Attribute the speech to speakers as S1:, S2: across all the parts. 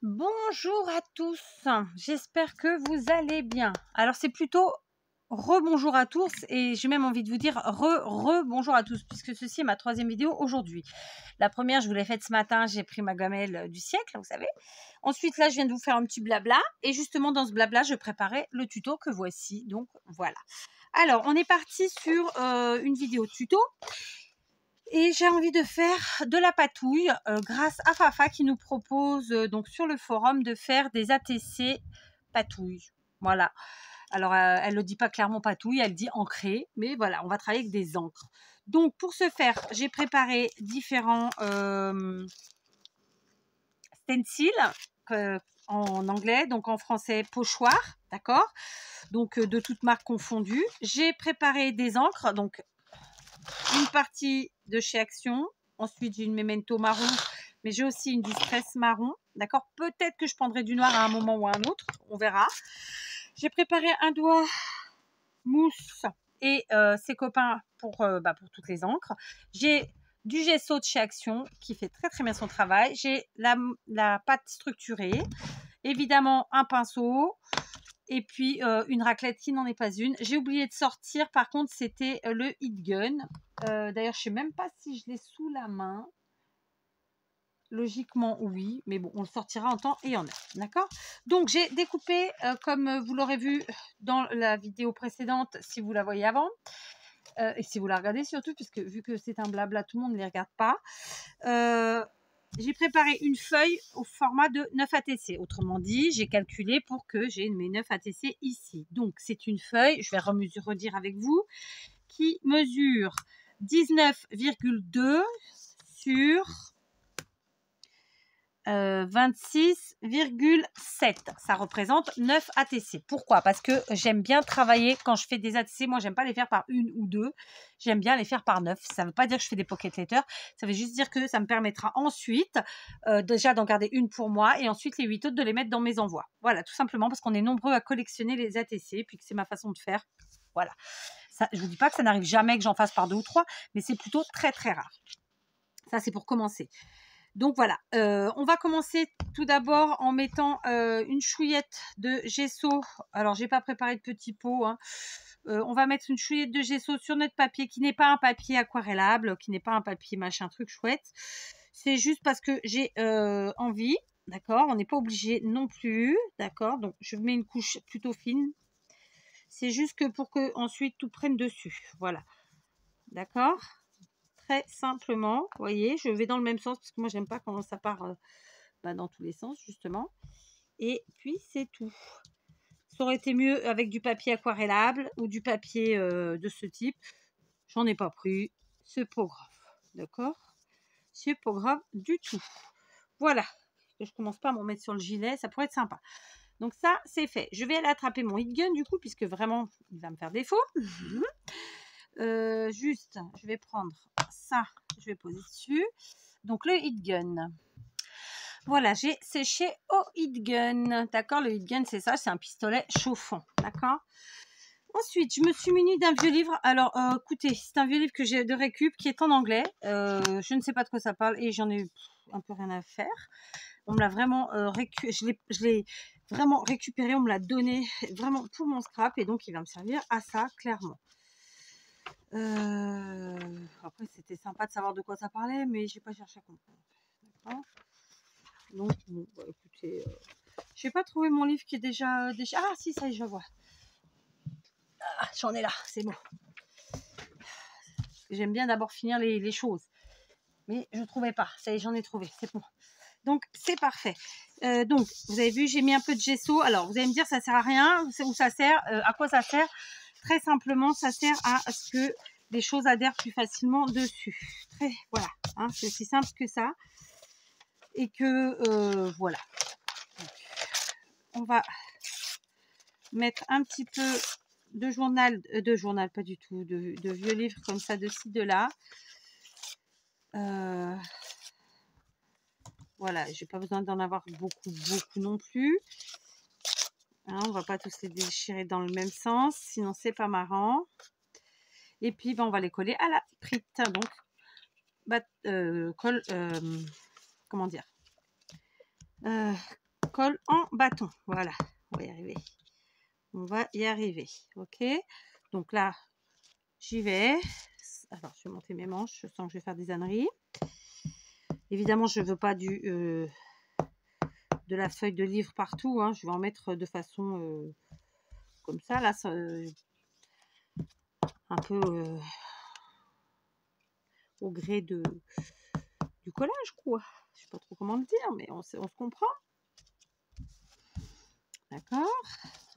S1: Bonjour à tous, j'espère que vous allez bien. Alors c'est plutôt rebonjour à tous et j'ai même envie de vous dire rebonjour à tous puisque ceci est ma troisième vidéo aujourd'hui. La première je vous l'ai faite ce matin, j'ai pris ma gamelle du siècle, vous savez. Ensuite là je viens de vous faire un petit blabla et justement dans ce blabla je préparais le tuto que voici, donc voilà. Alors on est parti sur une vidéo tuto. Et j'ai envie de faire de la patouille grâce à Fafa qui nous propose donc sur le forum de faire des ATC patouille. Voilà. Alors elle ne le dit pas clairement patouille, elle dit ancré, mais voilà, on va travailler avec des encres. Donc pour ce faire, j'ai préparé différents stencils en anglais, donc en français pochoir, d'accord. Donc de toutes marques confondues. J'ai préparé des encres, donc une partie de chez Action. Ensuite, j'ai une Memento marron, mais j'ai aussi une Distress marron. D'accord. Peut-être que je prendrai du noir à un moment ou à un autre. On verra. J'ai préparé un doigt mousse et ses copains pour toutes les encres. J'ai du gesso de chez Action qui fait très très bien son travail. J'ai la pâte structurée. Évidemment, un pinceau. Et puis une raclette qui n'en est pas une. J'ai oublié de sortir, par contre, c'était le Heat Gun. D'ailleurs, je ne sais même pas si je l'ai sous la main. Logiquement, oui. Mais bon, on le sortira en temps et en heure. D'accord? Donc, j'ai découpé, comme vous l'aurez vu dans la vidéo précédente, si vous la voyez avant. Et si vous la regardez surtout, puisque vu que c'est un blabla, tout le monde ne les regarde pas. J'ai préparé une feuille au format de 9 ATC. Autrement dit, j'ai calculé pour que j'ai mes 9 ATC ici. Donc, c'est une feuille, je vais redire avec vous, qui mesure 19,2 sur 26,7. Ça représente 9 ATC. Pourquoi? Parce que j'aime bien travailler quand je fais des ATC. Moi, j'aime pas les faire par une ou deux. J'aime bien les faire par 9. Ça ne veut pas dire que je fais des pocket letters. Ça veut juste dire que ça me permettra ensuite déjà d'en garder une pour moi et ensuite les 8 autres de les mettre dans mes envois. Voilà, tout simplement parce qu'on est nombreux à collectionner les ATC puis que c'est ma façon de faire. Voilà. Ça, je vous dis pas que ça n'arrive jamais que j'en fasse par 2 ou 3, mais c'est plutôt très très rare. Ça, c'est pour commencer. Donc voilà, on va commencer tout d'abord en mettant une chouillette de gesso. Alors, j'ai pas préparé de petit pot. Hein. On va mettre une chouillette de gesso sur notre papier qui n'est pas un papier aquarellable, qui n'est pas un papier machin truc chouette. C'est juste parce que j'ai envie, d'accord. On n'est pas obligé non plus, d'accord. Donc, je mets une couche plutôt fine. C'est juste que pour que ensuite tout prenne dessus, voilà, d'accord. Très simplement, vous voyez, je vais dans le même sens parce que moi j'aime pas quand ça part dans tous les sens justement. Et puis c'est tout. Ça aurait été mieux avec du papier aquarellable ou du papier de ce type. J'en ai pas pris. C'est pas grave, d'accord. C'est pas grave du tout. Voilà. Je commence pas à m'en mettre sur le gilet, ça pourrait être sympa. Donc ça c'est fait. Je vais aller attraper mon heat gun du coup puisque vraiment il va me faire défaut. Juste, je vais prendre ça, je vais poser dessus. Donc le heat gun. Voilà, j'ai séché au heat gun. D'accord, le heat gun, c'est ça, c'est un pistolet chauffant. D'accord. Ensuite, je me suis munie d'un vieux livre. Alors, écoutez, c'est un vieux livre que j'ai de récup qui est en anglais. Je ne sais pas de quoi ça parle et j'en ai un peu rien à faire. On me l'a vraiment je l'ai vraiment récupéré, on me l'a donné vraiment pour mon scrap et donc il va me servir à ça, clairement. Après, c'était sympa de savoir de quoi ça parlait, mais j'ai pas cherché à comprendre. D'accord. Donc, bon, bah, écoutez, j'ai pas trouvé mon livre qui est déjà. Ah, si, ça y est, je le vois. Ah, j'en ai là, c'est bon. J'aime bien d'abord finir les choses, mais je ne trouvais pas. Ça y est, j'en ai trouvé, c'est bon. Donc, c'est parfait. Donc, vous avez vu, j'ai mis un peu de gesso. Alors, vous allez me dire, ça sert à rien. Où ça sert? À quoi ça sert? Très simplement, ça sert à ce que les choses adhèrent plus facilement dessus. Voilà, hein, c'est aussi simple que ça. Et que, voilà. Donc, on va mettre un petit peu de journal, pas du tout, de vieux livres comme ça, de ci, de là. Voilà, j'ai pas besoin d'en avoir beaucoup non plus. Hein, on va pas tous les déchirer dans le même sens, sinon c'est pas marrant. Et puis, on va les coller à la prite. Donc, colle, comment dire, colle en bâton. Voilà, on va y arriver. On va y arriver. Ok. Donc là, j'y vais. Alors, je vais monter mes manches. Je sens que je vais faire des âneries. Évidemment, je ne veux pas de la feuille de livre partout. Hein. Je vais en mettre de façon comme ça. Là, un peu au gré du collage, quoi. Je ne sais pas trop comment le dire, mais on se comprend. D'accord.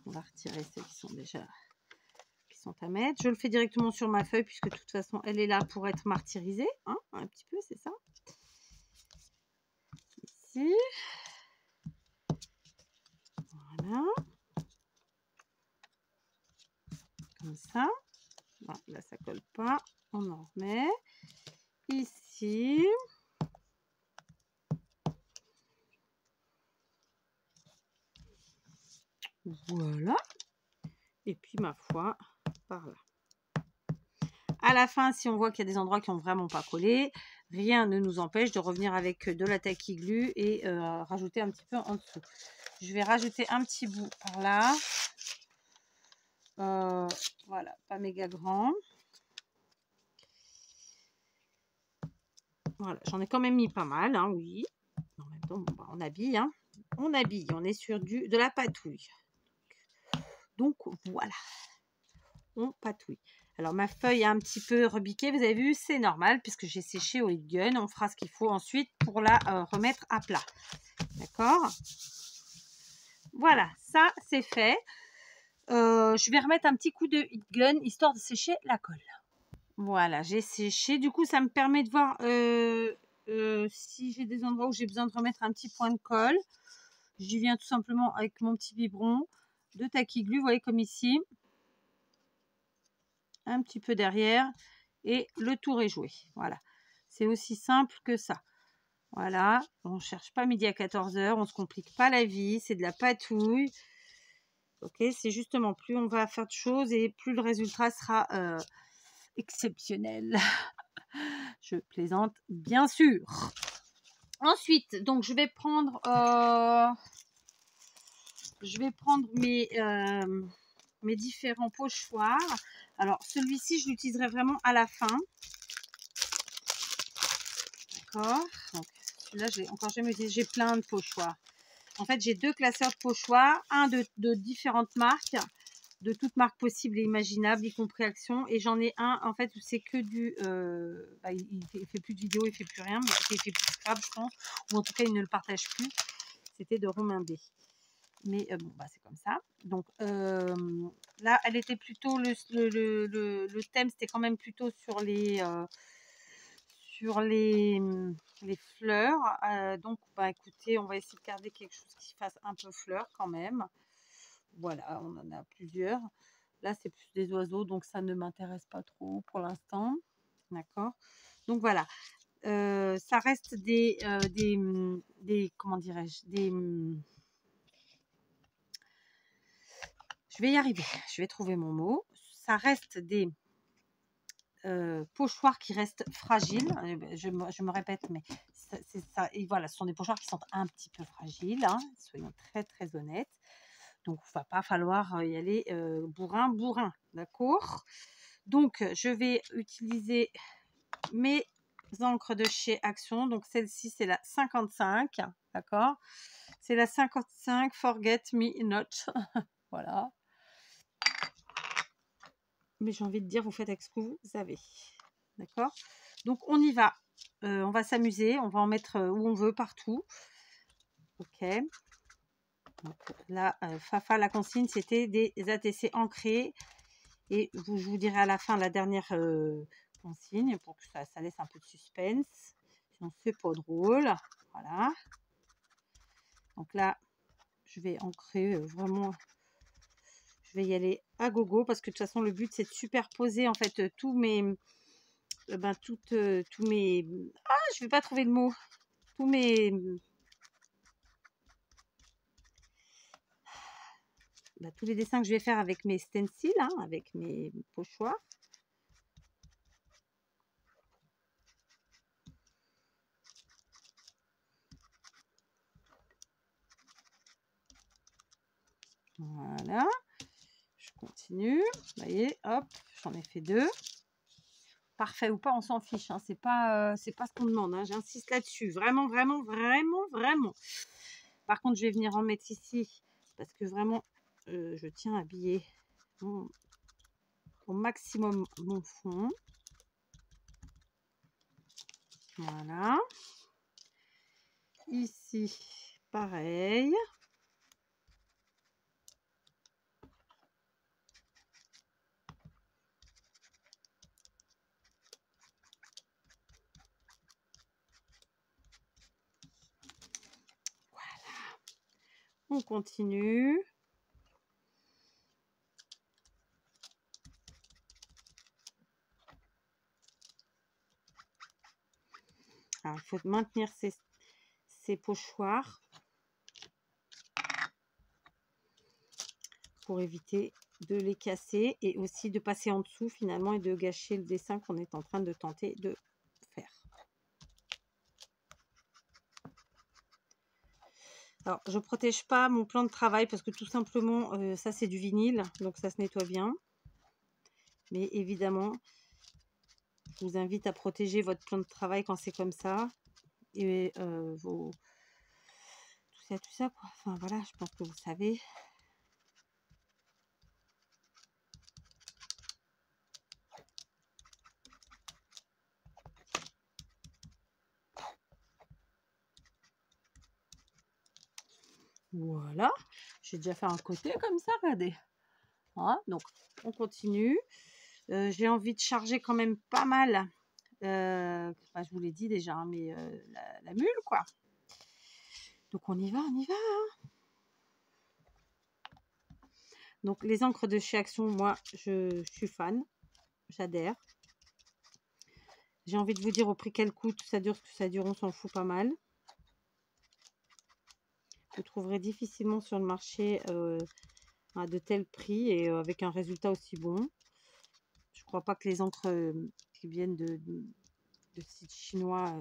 S1: On va retirer ceux qui sont à mettre. Je le fais directement sur ma feuille puisque de toute façon, elle est là pour être martyrisée. Hein, un petit peu, c'est ça. Ici. Voilà. Comme ça. Voilà, là, ça colle pas. On en remet. Ici. Voilà. Et puis, ma foi, par là. À la fin, si on voit qu'il y a des endroits qui n'ont vraiment pas collé, rien ne nous empêche de revenir avec de la tacky glue et rajouter un petit peu en dessous. Je vais rajouter un petit bout par là. Voilà, pas méga grand. Voilà, j'en ai quand même mis pas mal, hein, oui. En même temps, bon, bah, on habille, hein. On habille, on est sur de la patouille. Donc, voilà. On patouille. Alors, ma feuille est un petit peu rebiquée, vous avez vu, c'est normal, puisque j'ai séché au heat gun. On fera ce qu'il faut ensuite pour la remettre à plat. D'accord? Voilà, ça, c'est fait. Je vais remettre un petit coup de heat gun, histoire de sécher la colle. Voilà, j'ai séché. Du coup, ça me permet de voir si j'ai des endroits où j'ai besoin de remettre un petit point de colle. J'y viens tout simplement avec mon petit biberon de tacky glue, vous voyez comme ici. Un petit peu derrière et le tour est joué. Voilà, c'est aussi simple que ça. Voilà, on ne cherche pas midi à 14 h, on ne se complique pas la vie, c'est de la patouille. Ok, c'est justement plus on va faire de choses et plus le résultat sera exceptionnel. Je plaisante, bien sûr. Ensuite, donc je vais prendre mes différents pochoirs. Alors, celui-ci, je l'utiliserai vraiment à la fin. D'accord. Donc, là, j'ai encore jamais utilisé. J'ai plein de pochoirs. En fait, j'ai deux classeurs de pochoirs, un de différentes marques, de toutes marques possibles et imaginables, y compris Action. Et j'en ai un, en fait, où c'est que du... il fait plus de vidéos, il fait plus rien, mais il fait plus de scrap, je pense. Ou en tout cas, il ne le partage plus. C'était de Romain D. Mais bon, bah, c'est comme ça. Donc là, elle était plutôt... Le thème, c'était quand même plutôt sur les fleurs. Donc, bah, écoutez, on va essayer de garder quelque chose qui fasse un peu fleur quand même. Voilà, on en a plusieurs. Là, c'est plus des oiseaux, donc ça ne m'intéresse pas trop pour l'instant. D'accord. Donc voilà. Ça reste des comment dirais-je, je vais y arriver. Je vais trouver mon mot. Ça reste des pochoirs qui restent fragiles. Je me répète, mais c'est ça. Et voilà, ce sont des pochoirs qui sont un petit peu fragiles. Hein, soyons très très honnêtes. Donc, il ne va pas falloir y aller bourrin. D'accord. Donc, je vais utiliser mes encres de chez Action. Donc, celle-ci, c'est la 55. D'accord. C'est la 55 Forget Me Not. Voilà. Mais j'ai envie de dire, vous faites avec ce que vous avez. D'accord. Donc, on y va. On va s'amuser. On va en mettre où on veut, partout. Ok. Donc, là, Fafa, la consigne, c'était des ATC ancrés. Et je vous dirai à la fin la dernière consigne pour que ça laisse un peu de suspense. Sinon, c'est pas drôle. Voilà. Donc là, je vais ancrer vraiment. Je vais y aller à gogo parce que de toute façon, le but, c'est de superposer en fait tous mes. Tous mes. Ah, je vais pas trouver le mot. Tous mes. Tous les dessins que je vais faire avec mes stencils, hein, avec mes pochoirs. Voilà. Je continue. Vous voyez, hop, j'en ai fait 2. Parfait ou pas, on s'en fiche. Hein. C'est pas ce qu'on demande. Hein. J'insiste là-dessus. Vraiment, vraiment, vraiment, vraiment. Par contre, je vais venir en mettre ici parce que vraiment, je tiens à habiller au maximum mon fond. Voilà. Ici, pareil. Voilà. On continue. Alors, il faut maintenir ces pochoirs pour éviter de les casser et aussi de passer en dessous finalement et de gâcher le dessin qu'on est en train de tenter de faire. Alors, je protège pas mon plan de travail parce que tout simplement, ça c'est du vinyle, donc ça se nettoie bien. Mais évidemment, je vous invite à protéger votre plan de travail quand c'est comme ça. Et tout ça, quoi. Enfin voilà, je pense que vous savez. Voilà, j'ai déjà fait un côté comme ça, regardez. Voilà, donc on continue. J'ai envie de charger quand même pas mal. Enfin, je vous l'ai dit déjà, hein, mais la mule, quoi. Donc on y va, on y va. Hein. Donc les encres de chez Action, moi, je suis fan. J'adhère. J'ai envie de vous dire au prix qu'elle coûte, ça dure ce que ça dure, on s'en fout pas mal. Vous trouverez difficilement sur le marché à de tels prix et avec un résultat aussi bon. Je crois pas que les encres qui viennent de sites chinois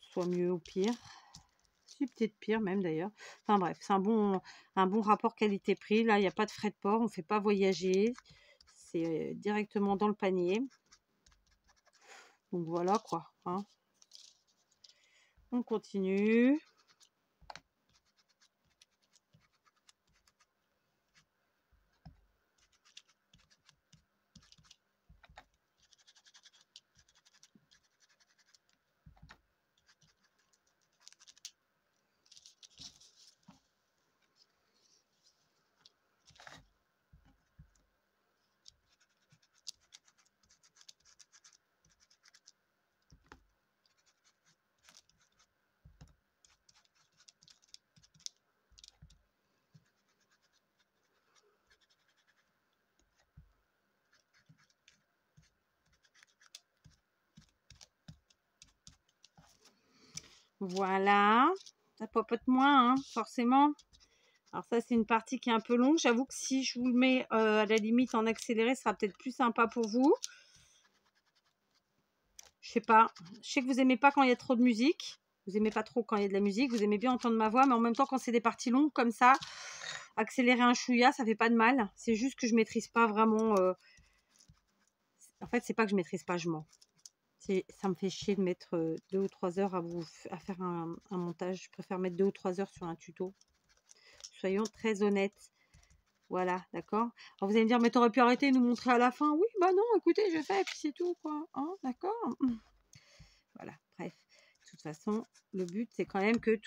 S1: soient mieux ou pire. Si, peut-être pire même d'ailleurs. Enfin bref, c'est un bon rapport qualité-prix. Là, il n'y a pas de frais de port, on ne fait pas voyager. C'est directement dans le panier. Donc voilà quoi. Hein. On continue. Voilà. Ça popote moins, hein, forcément. Alors ça, c'est une partie qui est un peu longue. J'avoue que si je vous le mets à la limite en accéléré, ce sera peut-être plus sympa pour vous. Je sais pas. Je sais que vous aimez pas quand il y a trop de musique. Vous aimez pas trop quand il y a de la musique. Vous aimez bien entendre ma voix, mais en même temps, quand c'est des parties longues comme ça, accélérer un chouïa, ça fait pas de mal. C'est juste que je maîtrise pas vraiment. En fait, c'est pas que je maîtrise pas, je mens. Ça me fait chier de mettre 2 ou 3 heures à faire un montage. Je préfère mettre 2 ou 3 heures sur un tuto. Soyons très honnêtes. Voilà, d'accord. Alors vous allez me dire, mais t'aurais pu arrêter et nous montrer à la fin. Oui, bah non, écoutez, je fais et puis c'est tout, quoi. Hein, d'accord. Voilà, bref. De toute façon, le but, c'est quand même que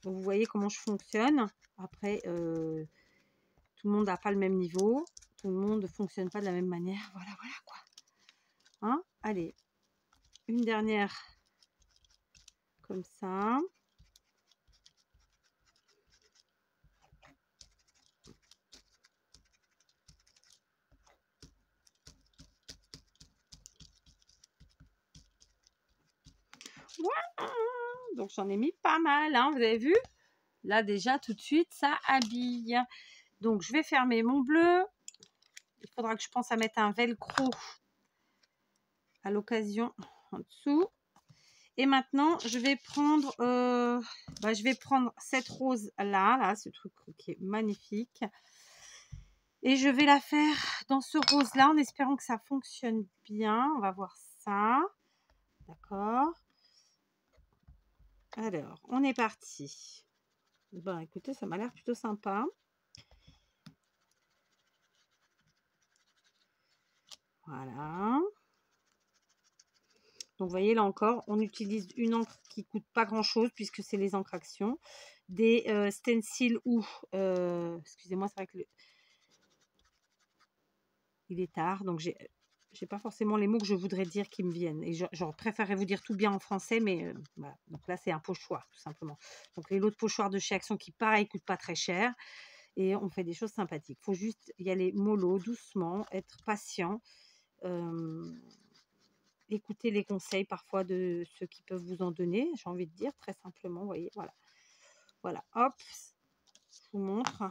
S1: vous voyez comment je fonctionne. Après, tout le monde n'a pas le même niveau. Tout le monde ne fonctionne pas de la même manière. Voilà, voilà, quoi. Hein, allez, une dernière comme ça. Voilà. Donc j'en ai mis pas mal, hein, vous avez vu? Là déjà tout de suite ça habille. Donc je vais fermer mon bleu. Il faudra que je pense à mettre un velcro à l'occasion en dessous. Et maintenant je vais prendre Bah, je vais prendre cette rose-là, ce truc qui est magnifique. Et je vais la faire dans ce rose-là en espérant que ça fonctionne bien. On va voir ça. D'accord. Alors, on est parti. Bon, écoutez, ça m'a l'air plutôt sympa. Voilà. Donc, vous voyez, là encore, on utilise une encre qui ne coûte pas grand-chose puisque c'est les encres Action. Des stencils ou... excusez-moi, c'est vrai que il est tard, donc j'ai pas forcément les mots que je voudrais dire qui me viennent. Et j'aurais préféré vous dire tout bien en français, mais voilà. Donc là, c'est un pochoir, tout simplement. Donc les lots de pochoirs de chez Action qui, pareil, coûtent pas très cher. Et on fait des choses sympathiques. Il faut juste y aller mollo, doucement, être patient. Écouter les conseils parfois de ceux qui peuvent vous en donner, j'ai envie de dire, très simplement, vous voyez, voilà. Voilà, hop, je vous montre.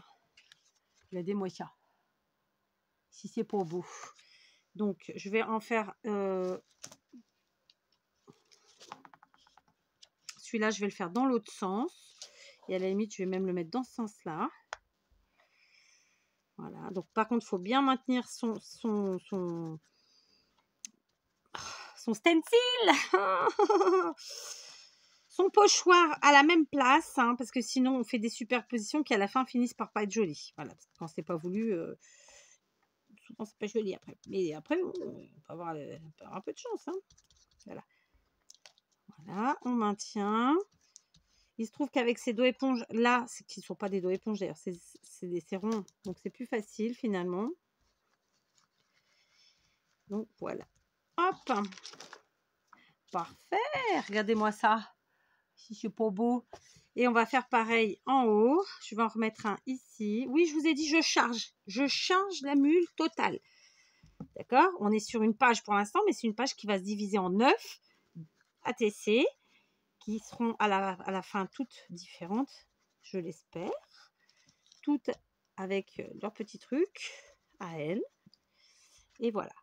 S1: Regardez-moi ça. Si c'est pour vous. Donc, je vais en faire... celui-là, je vais le faire dans l'autre sens. Et à la limite, je vais même le mettre dans ce sens-là. Voilà. Donc, par contre, il faut bien maintenir son stencil. Son pochoir à la même place, hein, parce que sinon, on fait des superpositions qui, à la fin, finissent par pas être jolies. Voilà. Parce que quand c'est pas voulu... souvent c'est pas joli après, mais après on peut avoir un peu de chance, hein. Voilà, on maintient. Il se trouve qu'avec ces dos éponges là, qui ne sont pas des dos éponges d'ailleurs, c'est rond, donc c'est plus facile finalement. Donc voilà, hop, parfait, regardez-moi ça, si c'est pas beau. Et on va faire pareil en haut. Je vais en remettre un ici. Oui, je vous ai dit, je charge la mule totale. D'accord? On est sur une page pour l'instant, mais c'est une page qui va se diviser en 9 ATC, qui seront à la fin toutes différentes, je l'espère. Toutes avec leurs petits trucs à elles. Et voilà.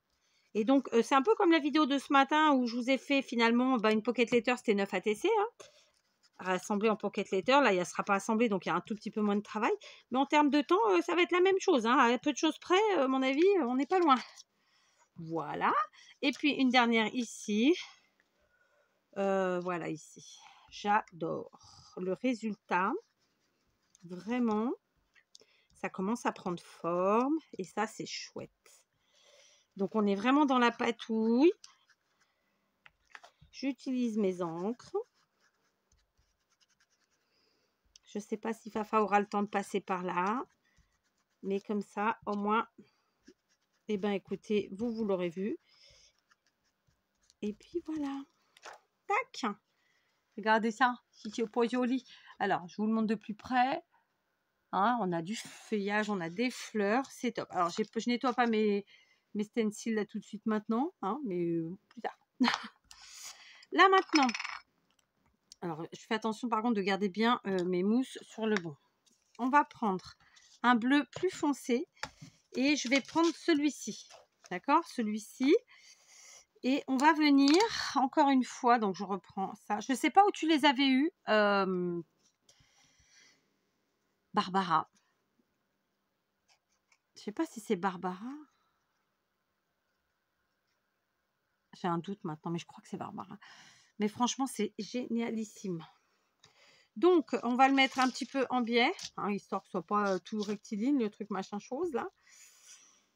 S1: Et donc, c'est un peu comme la vidéo de ce matin où je vous ai fait finalement une pocket letter, c'était 9 ATC. Hein, rassemblé en pocket letter. Là, il ne sera pas assemblé, donc il y a un tout petit peu moins de travail. Mais en termes de temps, ça va être la même chose. Hein, à peu de choses près, à mon avis, on n'est pas loin. Voilà. Et puis, une dernière ici. Voilà, ici. J'adore le résultat. Vraiment, ça commence à prendre forme. Et ça, c'est chouette. Donc, on est vraiment dans la patouille. J'utilise mes encres. Je ne sais pas si Fafa aura le temps de passer par là. Mais comme ça, au moins, eh bien, écoutez, vous l'aurez vu. Et puis, voilà. Tac. Regardez ça, si c'est pas joli. Alors, je vous le montre de plus près. Hein, on a du feuillage, on a des fleurs. C'est top. Alors, je nettoie pas mes stencils là tout de suite maintenant. Hein, mais plus tard. Là, maintenant. Alors, je fais attention par contre de garder bien mes mousses sur le bon. On va prendre un bleu plus foncé. Et je vais prendre celui-ci. D'accord? Celui-ci. Et on va venir, encore une fois, donc je reprends ça. Je ne sais pas où tu les avais eus, Barbara. Je ne sais pas si c'est Barbara. J'ai un doute maintenant, mais je crois que c'est Barbara. Mais franchement, c'est génialissime. Donc, on va le mettre un petit peu en biais, hein, histoire que ce ne soit pas tout rectiligne, le truc machin chose, là.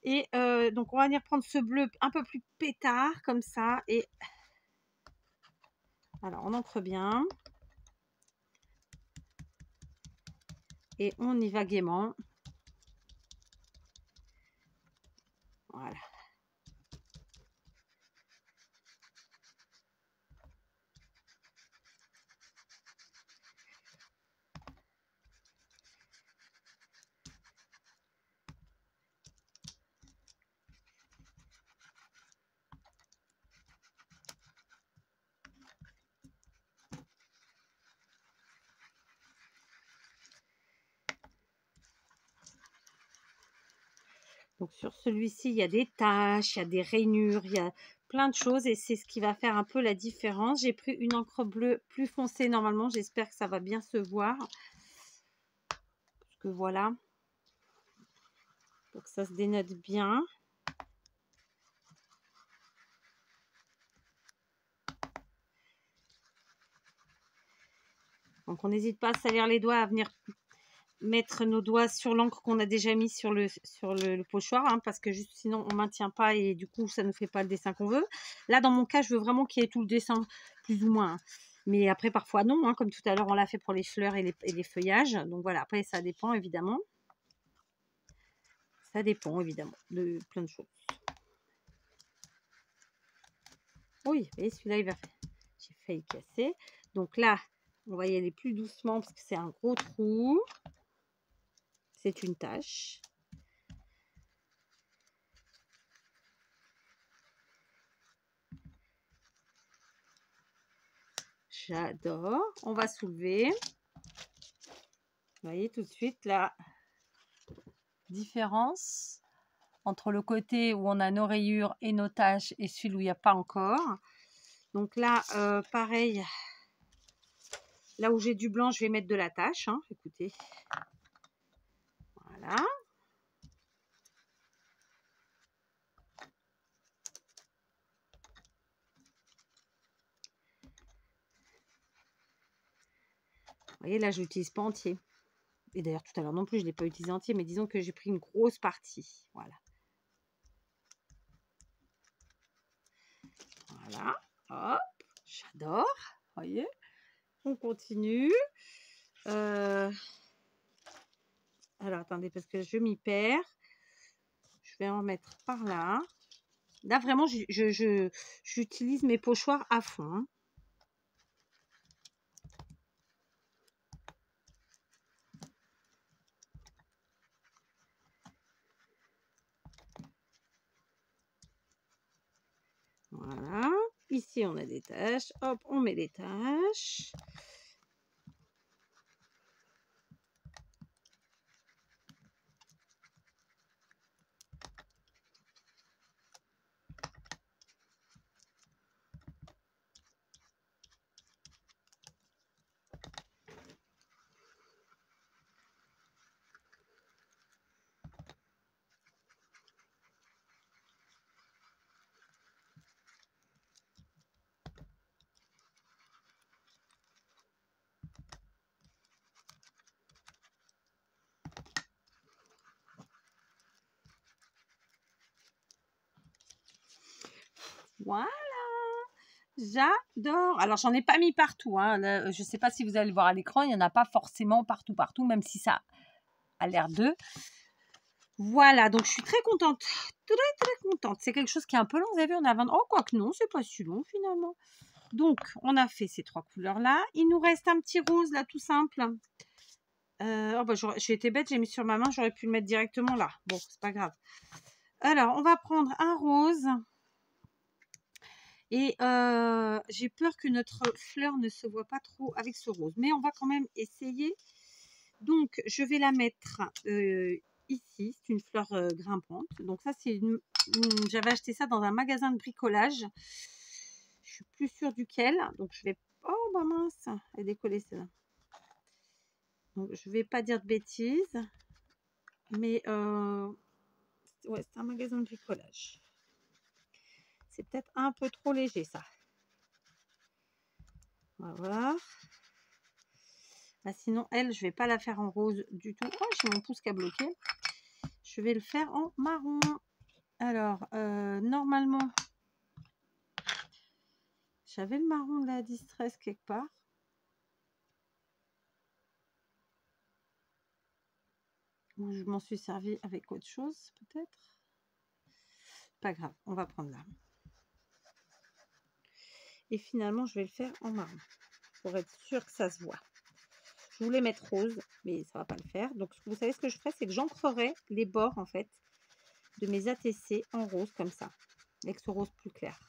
S1: Et donc, on va venir prendre ce bleu un peu plus pétard, comme ça. Et alors, on ancre bien. Et on y va gaiement. Voilà. Donc sur celui-ci, il y a des taches, il y a des rainures, il y a plein de choses et c'est ce qui va faire un peu la différence. J'ai pris une encre bleue plus foncée normalement. J'espère que ça va bien se voir. Parce que voilà. Pour que ça se dénote bien. Donc on n'hésite pas à salir les doigts, à venir mettre nos doigts sur l'encre qu'on a déjà mis sur le pochoir, hein, parce que juste sinon on maintient pas et du coup ça ne fait pas le dessin qu'on veut. Là dans mon cas je veux vraiment qu'il y ait tout le dessin plus ou moins, hein. Mais après parfois non, hein, comme tout à l'heure on l'a fait pour les fleurs et les feuillages. Donc voilà, après ça dépend évidemment. Ça dépend évidemment de plein de choses. Oui, et celui-là il va faire. J'ai failli casser. Donc là on va y aller plus doucement parce que c'est un gros trou. C'est une tache. J'adore. On va soulever. Vous voyez tout de suite la différence entre le côté où on a nos rayures et nos taches et celui où il n'y a pas encore. Donc là, pareil, là où j'ai du blanc, je vais mettre de la tache. Hein, écoutez. Voilà. Vous voyez, là, je l'utilise pas entier. Et d'ailleurs, tout à l'heure non plus, je ne l'ai pas utilisé entier, mais disons que j'ai pris une grosse partie. Voilà. Voilà. Hop. J'adore. Vous voyez. On continue. Alors, attendez, parce que je m'y perds. Je vais en mettre par là. Là, vraiment, j'utilise mes pochoirs à fond. Hein. Voilà. Ici, on a des taches. Hop, on met les taches. Voilà. J'adore. Alors, j'en ai pas mis partout. Hein. Là, je ne sais pas si vous allez le voir à l'écran. Il n'y en a pas forcément partout, même si ça a l'air d'eux. Voilà, donc je suis très contente. Très contente. C'est quelque chose qui est un peu long. Vous avez vu, on a 20... Oh, quoique non, c'est pas si long finalement. Donc, on a fait ces 3 couleurs-là. Il nous reste un petit rose, là, tout simple. Oh bah, j'ai été bête, j'ai mis sur ma main. J'aurais pu le mettre directement là. Bon, c'est pas grave. Alors, on va prendre un rose. Et j'ai peur que notre fleur ne se voit pas trop avec ce rose. Mais on va quand même essayer. Donc, je vais la mettre ici. C'est une fleur grimpante. Donc, ça, c'est j'avais acheté ça dans un magasin de bricolage. Je suis plus sûre duquel. Donc, je vais... Oh, bah mince. Elle est décollée, celle-là. Donc, je vais pas dire de bêtises. Mais, ouais, c'est un magasin de bricolage. C'est peut-être un peu trop léger, ça. On va voir. Ah, sinon, elle, je vais pas la faire en rose du tout. Oh, j'ai mon pouce qui a bloqué. Je vais le faire en marron. Alors, normalement, j'avais le marron de la Distress quelque part. Ou je m'en suis servi avec autre chose, peut-être. Pas grave, on va prendre là. Et finalement, je vais le faire en marron. Pour être sûr que ça se voit. Je voulais mettre rose, mais ça va pas le faire. Donc, vous savez ce que je ferai, c'est que j'ancrerai les bords, en fait, de mes ATC en rose, comme ça. Avec ce rose plus clair.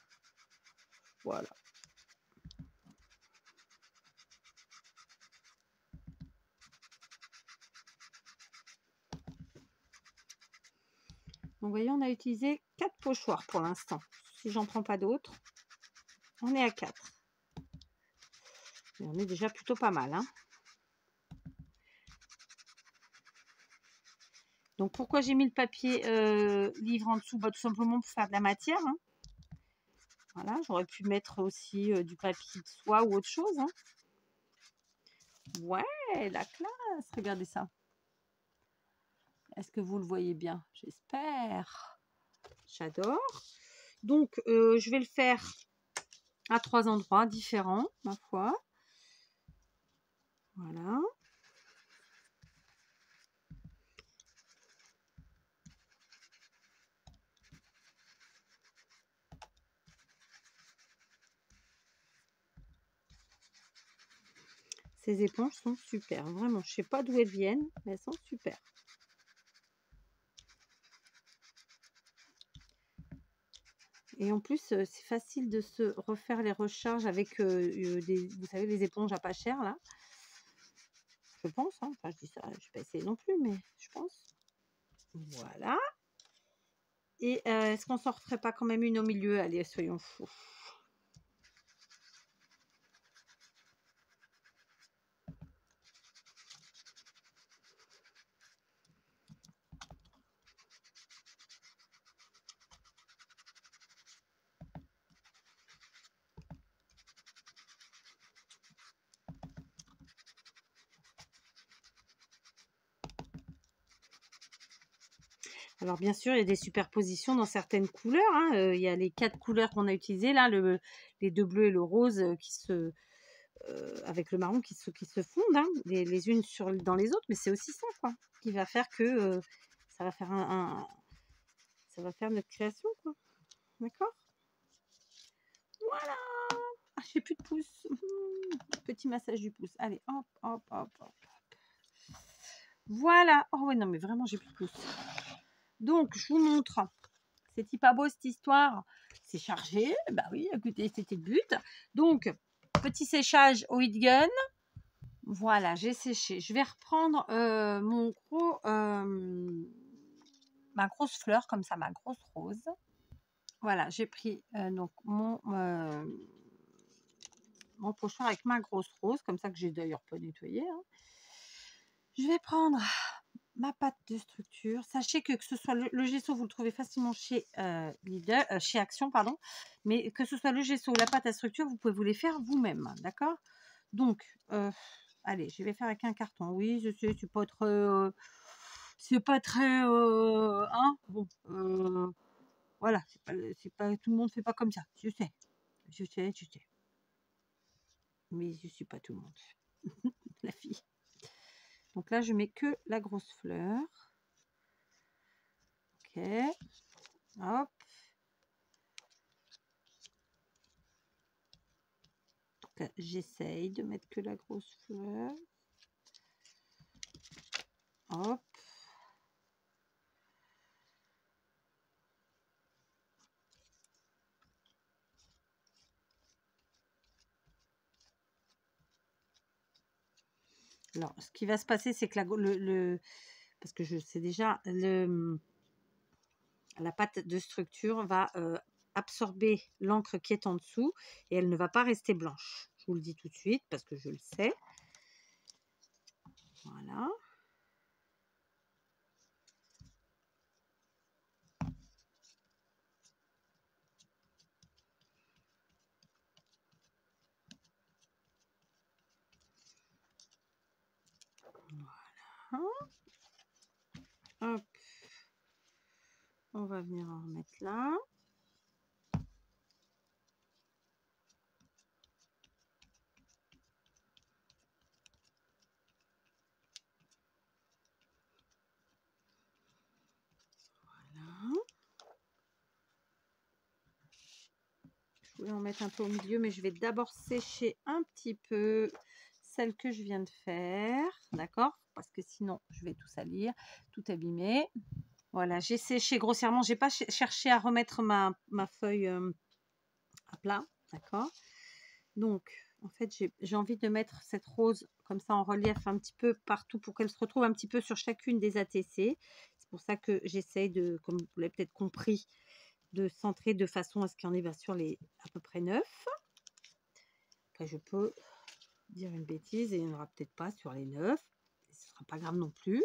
S1: Voilà. Donc, vous voyez, on a utilisé 4 pochoirs pour l'instant. si j'en prends pas d'autres. On est à 4. Et on est déjà plutôt pas mal, hein. Donc, pourquoi j'ai mis le papier livre en dessous? Bah, tout simplement pour faire de la matière, hein. Voilà, j'aurais pu mettre aussi du papier de soie ou autre chose, hein. Ouais, la classe, regardez ça. Est-ce que vous le voyez bien? J'espère. J'adore. Donc, je vais le faire à 3 endroits différents, ma foi. Voilà. Ces éponges sont super, vraiment. Je sais pas d'où elles viennent, mais elles sont super. Et en plus, c'est facile de se refaire les recharges avec vous savez, les éponges à pas cher, là. Je pense, hein. Enfin, je dis ça, je vais pas essayer non plus, mais je pense. Voilà. Et est-ce qu'on s'en referait pas quand même une au milieu? Allez, soyons fous. Alors, bien sûr, il y a des superpositions dans certaines couleurs, hein. Il y a les 4 couleurs qu'on a utilisées, là, les 2 bleus et le rose avec le marron qui se fondent, hein, les unes dans les autres. Mais c'est aussi ça, quoi, qui va faire que ça va faire ça va faire notre création, quoi. D'accord? Voilà! Ah, j'ai plus de pouce. Petit massage du pouce. Allez, hop, hop, hop, hop. Voilà. Oh, ouais, non, mais vraiment, j'ai plus de pouce. Donc, je vous montre. C'est pas beau cette histoire. C'est chargé. Bah oui, écoutez, c'était le but. Donc, petit séchage au heat gun. Voilà, j'ai séché. Je vais reprendre ma grosse fleur, comme ça, ma grosse rose. Voilà, j'ai pris donc mon pochoir avec ma grosse rose, comme ça, que j'ai d'ailleurs pas nettoyé, hein. Je vais prendre ma pâte de structure. Sachez que ce soit le gesso, vous le trouvez facilement chez chez Action, pardon. Mais que ce soit le gesso ou la pâte à structure, vous pouvez vous les faire vous-même, d'accord? Donc, allez, je vais faire avec un carton. Oui, je sais, c'est pas très, hein, bon, voilà, c'est pas, tout le monde fait pas comme ça. Je sais, je sais, je sais. Mais je suis pas tout le monde, la fille. Donc là, je mets que la grosse fleur. Ok. Hop. J'essaye de mettre que la grosse fleur. Hop. Alors, ce qui va se passer, c'est que parce que je sais déjà, la pâte de structure va absorber l'encre qui est en dessous et elle ne va pas rester blanche. Je vous le dis tout de suite parce que je le sais. Voilà. Voilà. Hop. On va venir en remettre là. Voilà. Je voulais en mettre un peu au milieu, mais je vais d'abord sécher un petit peu celle que je viens de faire, d'accord? Parce que sinon, je vais tout salir, tout abîmer. Voilà, j'ai séché grossièrement. J'ai pas cherché à remettre ma feuille à plat, d'accord? Donc, en fait, j'ai envie de mettre cette rose comme ça en relief un petit peu partout pour qu'elle se retrouve un petit peu sur chacune des ATC. C'est pour ça que j'essaye de, comme vous l'avez peut-être compris, de centrer de façon à ce qu'il y en ait sur les à peu près 9. Après, je peux dire une bêtise et il n'y en aura peut-être pas sur les 9. Ce ne sera pas grave non plus.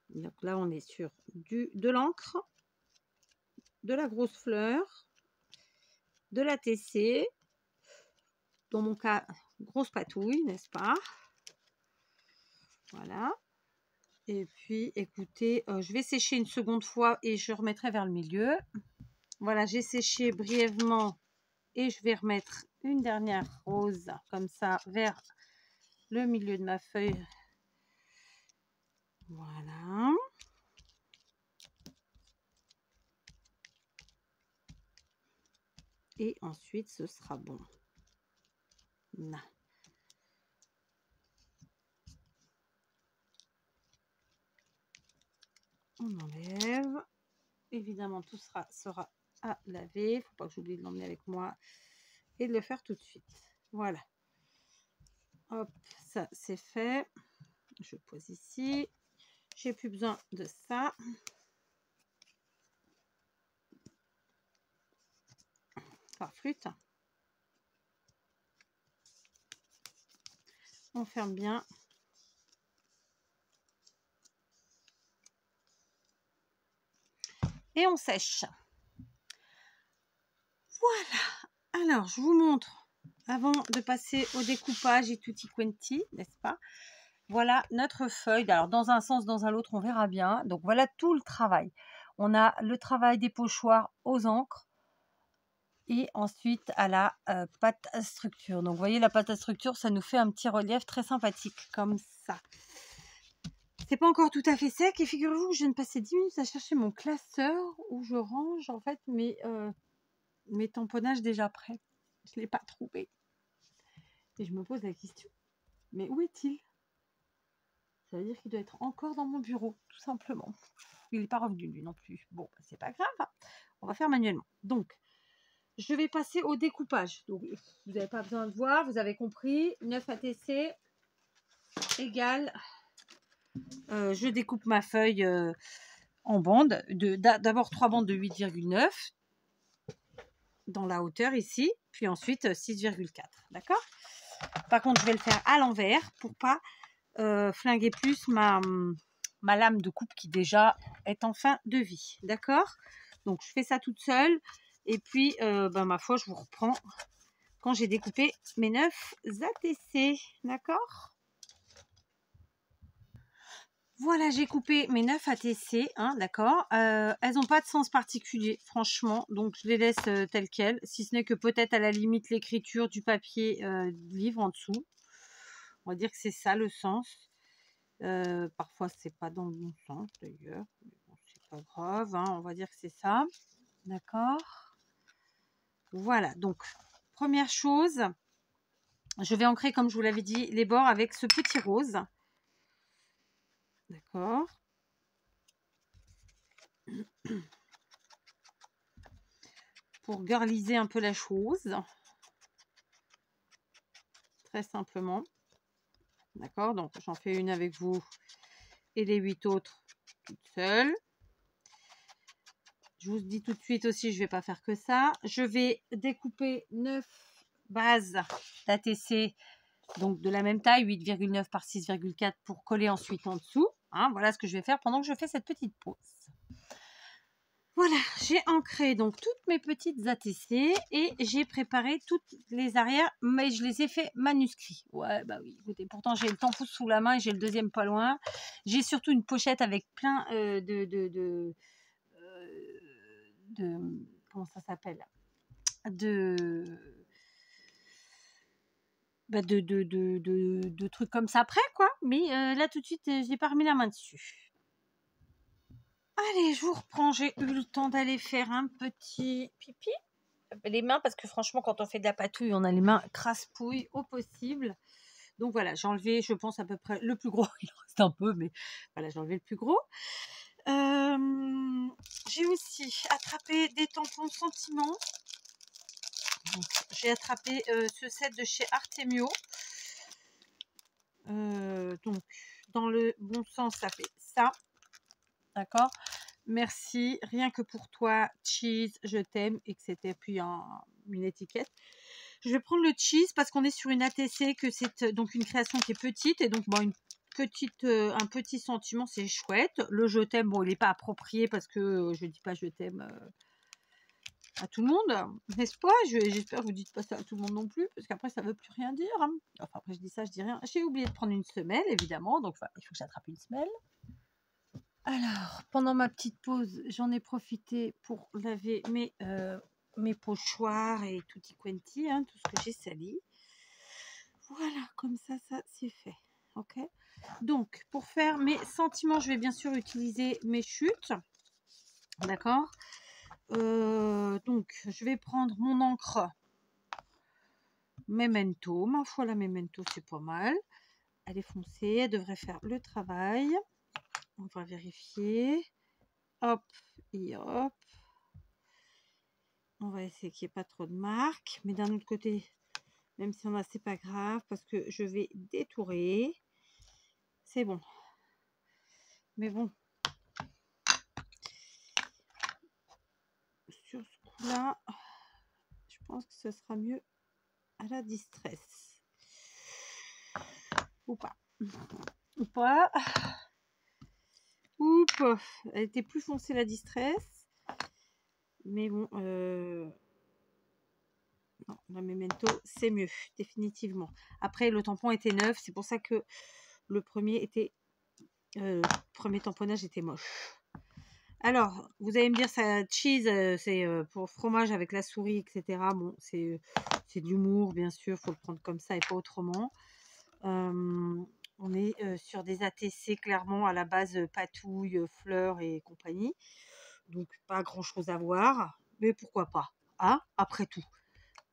S1: Donc là, on est sur de l'encre, de la grosse fleur, de la TC, dans mon cas, grosse patouille, n'est-ce pas? Voilà. Et puis, écoutez, je vais sécher une seconde fois et je remettrai vers le milieu. Voilà, j'ai séché brièvement et je vais remettre une dernière rose comme ça vers le milieu de ma feuille. Voilà. Et ensuite, ce sera bon. Là. On enlève. Évidemment, tout sera à laver. Il ne faut pas que j'oublie de l'emmener avec moi et de le faire tout de suite. Voilà. Hop, ça c'est fait. Je pose ici. J'ai plus besoin de ça. Par flûte. On ferme bien. Et on sèche. Voilà. Alors, je vous montre, avant de passer au découpage et tutti quanti, n'est-ce pas? Voilà notre feuille. Alors, dans un sens, dans un autre, on verra bien. Donc, voilà tout le travail. On a le travail des pochoirs aux encres et ensuite à la pâte à structure. Donc, vous voyez, la pâte à structure, ça nous fait un petit relief très sympathique, comme ça. C'est pas encore tout à fait sec et figurez-vous que je viens de passer 10 minutes à chercher mon classeur où je range en fait mes tamponnages déjà prêts. Je ne l'ai pas trouvé. Et je me pose la question, mais où est-il? Ça veut dire qu'il doit être encore dans mon bureau, tout simplement. Il n'est pas revenu lui non plus. Bon, c'est pas grave, on va faire manuellement. Donc, je vais passer au découpage. Donc, vous n'avez pas besoin de voir, vous avez compris. 9 ATC égale... je découpe ma feuille en bandes. D'abord 3 bandes de 8,9 dans la hauteur ici. Puis ensuite 6,4. D'accord? Par contre, je vais le faire à l'envers pour pas flinguer plus ma lame de coupe qui déjà est en fin de vie. D'accord? Donc, je fais ça toute seule. Et puis, ma foi, je vous reprends quand j'ai découpé mes 9 ATC. D'accord? Voilà, j'ai coupé mes 9 ATC, hein, d'accord. Elles n'ont pas de sens particulier, franchement, donc je les laisse telles quelles, si ce n'est que peut-être à la limite l'écriture du papier livre en dessous. On va dire que c'est ça le sens. Parfois, c'est pas dans le bon sens d'ailleurs, mais bon, c'est pas grave, hein, on va dire que c'est ça, d'accord. Voilà, donc première chose, je vais ancrer, comme je vous l'avais dit, les bords avec ce petit rose. D'accord. Pour girliser un peu la chose. Très simplement. D'accord, donc j'en fais une avec vous et les 8 autres toutes seules. Je vous dis tout de suite aussi, je ne vais pas faire que ça. Je vais découper 9 bases d'ATC, donc de la même taille, 8,9 par 6,4 pour coller ensuite en dessous. Hein, voilà ce que je vais faire pendant que je fais cette petite pause. Voilà, j'ai ancré donc toutes mes petites ATC et j'ai préparé toutes les arrières, mais je les ai fait manuscrits. Ouais, bah oui, écoutez, pourtant j'ai le tampon sous la main et j'ai le deuxième pas loin. J'ai surtout une pochette avec plein de comment ça s'appelle, de trucs comme ça après, quoi. Mais là, tout de suite, j'ai pas remis la main dessus. Allez, je vous reprends. J'ai eu le temps d'aller faire un petit pipi. Les mains, parce que franchement, quand on fait de la patouille, on a les mains crasse-pouille au possible. Donc voilà, j'ai enlevé, je pense, à peu près le plus gros. Il en reste un peu, mais voilà, j'ai enlevé le plus gros. J'ai aussi attrapé des tampons Sentiment. J'ai attrapé ce set de chez Artemio. Donc, dans le bon sens, ça fait ça. D'accord? Merci, rien que pour toi, cheese, je t'aime, etc. Puis une étiquette. Je vais prendre le cheese parce qu'on est sur une ATC, que c'est donc une création qui est petite. Et donc, bon, un petit sentiment, c'est chouette. Le je t'aime, bon, il n'est pas approprié parce que je ne dis pas je t'aime à tout le monde, n'est-ce pas? J'espère que vous ne dites pas ça à tout le monde non plus, parce qu'après, ça ne veut plus rien dire. Hein. Enfin, après, je dis ça, je dis rien. J'ai oublié de prendre une semelle, évidemment. Donc, il faut que j'attrape une semelle. Alors, pendant ma petite pause, j'en ai profité pour laver mes pochoirs et tutti quanti, hein, tout ce que j'ai sali. Voilà, comme ça c'est fait. Ok. Donc, pour faire mes sentiments, je vais bien sûr utiliser mes chutes. D'accord. Donc, je vais prendre mon encre Memento. Ma foi, la Memento, c'est pas mal. Elle est foncée, elle devrait faire le travail. On va vérifier. Hop et hop. On va essayer qu'il n'y ait pas trop de marques. Mais d'un autre côté, même si on a, c'est pas grave parce que je vais détourer. C'est bon. Mais bon. Sur ce coup-là, je pense que ce sera mieux à la distress. Ou pas. Ou pas. Oups. Elle était plus foncée la distress. Mais bon. Non, la Memento, c'est mieux. Définitivement. Après, le tampon était neuf. C'est pour ça que le premier premier tamponnage était moche. Alors, vous allez me dire, ça, cheese, c'est pour fromage avec la souris, etc. Bon, c'est de l'humour, bien sûr, il faut le prendre comme ça et pas autrement. On est sur des ATC, clairement, à la base patouille, fleurs et compagnie. Donc, pas grand-chose à voir, mais pourquoi pas. Ah, après tout,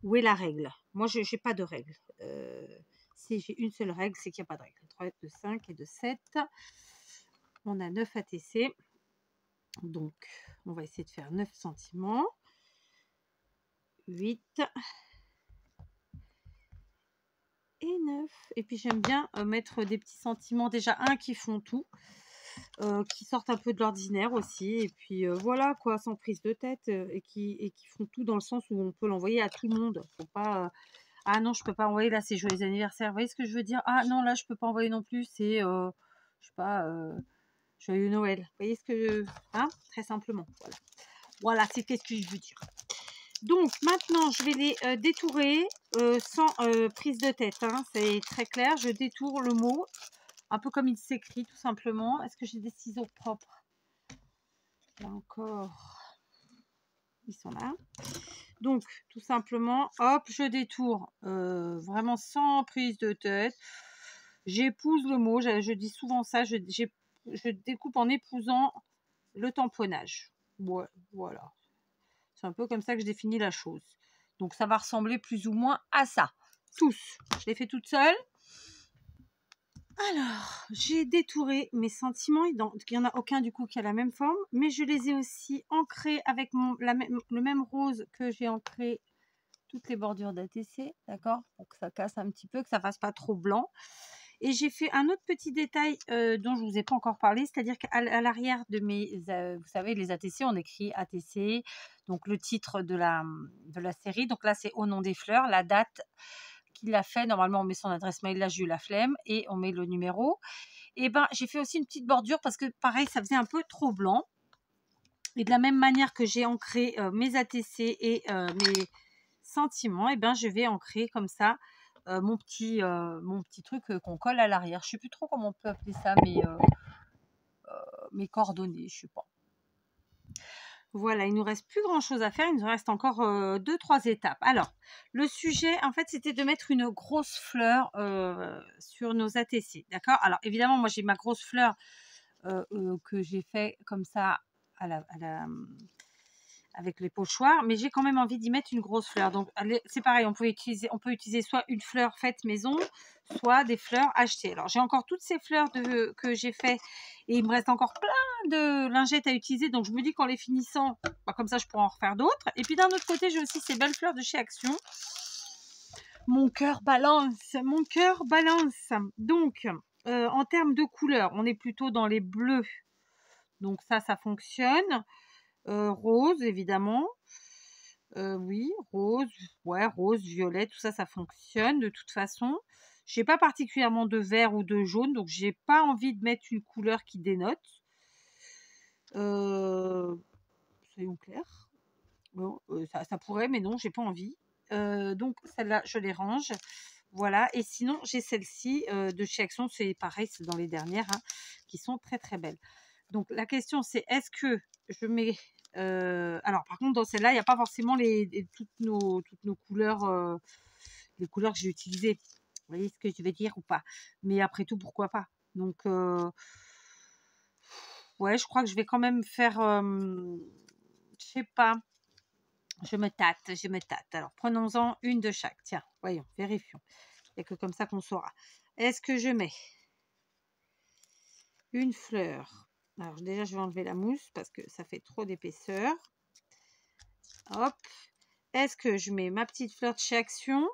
S1: où est la règle? Moi, je n'ai pas de règle. Si j'ai une seule règle, c'est qu'il n'y a pas de règle. 3 de 5 et de 7. On a 9 ATC. Donc, on va essayer de faire 9 sentiments. 8. Et 9. Et puis, j'aime bien mettre des petits sentiments. Déjà, qui font tout. Qui sortent un peu de l'ordinaire aussi. Et puis, voilà, quoi, sans prise de tête. Et qui font tout dans le sens où on peut l'envoyer à tout le monde. Faut pas... ah non, je peux pas envoyer, là, c'est joyeux anniversaire. Vous voyez ce que je veux dire? Ah non, là, je peux pas envoyer non plus. C'est, je sais pas... joyeux Noël. Vous voyez ce que... Hein? Très simplement. Voilà. Voilà, c'est qu'est-ce que je veux dire. Donc, maintenant, je vais les détourer sans prise de tête. Hein. C'est très clair. Je détourne le mot. Un peu comme il s'écrit, tout simplement. Est-ce que j'ai des ciseaux propres? Là encore. Ils sont là. Donc, tout simplement, hop, je détourne. Vraiment sans prise de tête. J'épouse le mot. Je dis souvent ça. Je découpe en épousant le tamponnage. Ouais, voilà. C'est un peu comme ça que je définis la chose. Donc, ça va ressembler plus ou moins à ça. Tous. Je l'ai fait toute seule. Alors, j'ai détouré mes sentiments. Il n'y en a aucun du coup qui a la même forme. Mais je les ai aussi ancrés avec le même rose que j'ai ancré toutes les bordures d'ATC. D'accord? Pour que ça casse un petit peu, que ça ne fasse pas trop blanc. Et j'ai fait un autre petit détail dont je ne vous ai pas encore parlé, c'est-à-dire qu'à l'arrière de mes, vous savez, les ATC, on écrit ATC, donc le titre de la série. Donc là, c'est Au nom des fleurs, la date qu'il a fait. Normalement, on met son adresse mail, là, j'ai eu la flemme, et on met le numéro. Et ben, j'ai fait aussi une petite bordure parce que, pareil, ça faisait un peu trop blanc. Et de la même manière que j'ai ancré mes ATC et mes sentiments, et ben, je vais ancrer comme ça mon petit truc qu'on colle à l'arrière. Je ne sais plus trop comment on peut appeler ça, mais mes coordonnées, je ne sais pas. Voilà, il ne nous reste plus grand chose à faire. Il nous reste encore 2-3 étapes. Alors, le sujet, en fait, c'était de mettre une grosse fleur sur nos ATC. D'accord? Alors, évidemment, moi, j'ai ma grosse fleur que j'ai fait comme ça avec les pochoirs, mais j'ai quand même envie d'y mettre une grosse fleur. Donc, c'est pareil, on peut utiliser soit une fleur faite maison, soit des fleurs achetées. Alors, j'ai encore toutes ces fleurs que j'ai fait et il me reste encore plein de lingettes à utiliser. Donc, je me dis qu'en les finissant, comme ça, je pourrais en refaire d'autres. Et puis, d'un autre côté, j'ai aussi ces belles fleurs de chez Action. Mon cœur balance, mon cœur balance. Donc, En termes de couleurs, on est plutôt dans les bleus. Donc ça fonctionne. Rose, évidemment. Oui, rose, ouais, rose, violet, tout ça, ça fonctionne de toute façon. J'ai pas particulièrement de vert ou de jaune, donc j'ai pas envie de mettre une couleur qui dénote. Soyons clairs. Bon, ça pourrait, mais non, j'ai pas envie. Donc celle-là, je les range. Voilà. Et sinon, j'ai celle-ci de chez Action. C'est pareil, c'est dans les dernières, hein, qui sont très très belles. Donc la question, c'est est-ce que je mets... alors par contre, dans celle-là, il n'y a pas forcément toutes nos couleurs, les couleurs que j'ai utilisées. Vous voyez ce que je veux dire ou pas? Mais après tout, pourquoi pas? Donc, ouais, je crois que je vais quand même faire... je sais pas. Je me tâte. Alors, prenons-en une de chaque. Tiens, voyons, vérifions. Il n'y a que comme ça qu'on saura. Est-ce que je mets une fleur? Alors, déjà, je vais enlever la mousse parce que ça fait trop d'épaisseur. Hop. Est-ce que je mets ma petite fleur de chez Action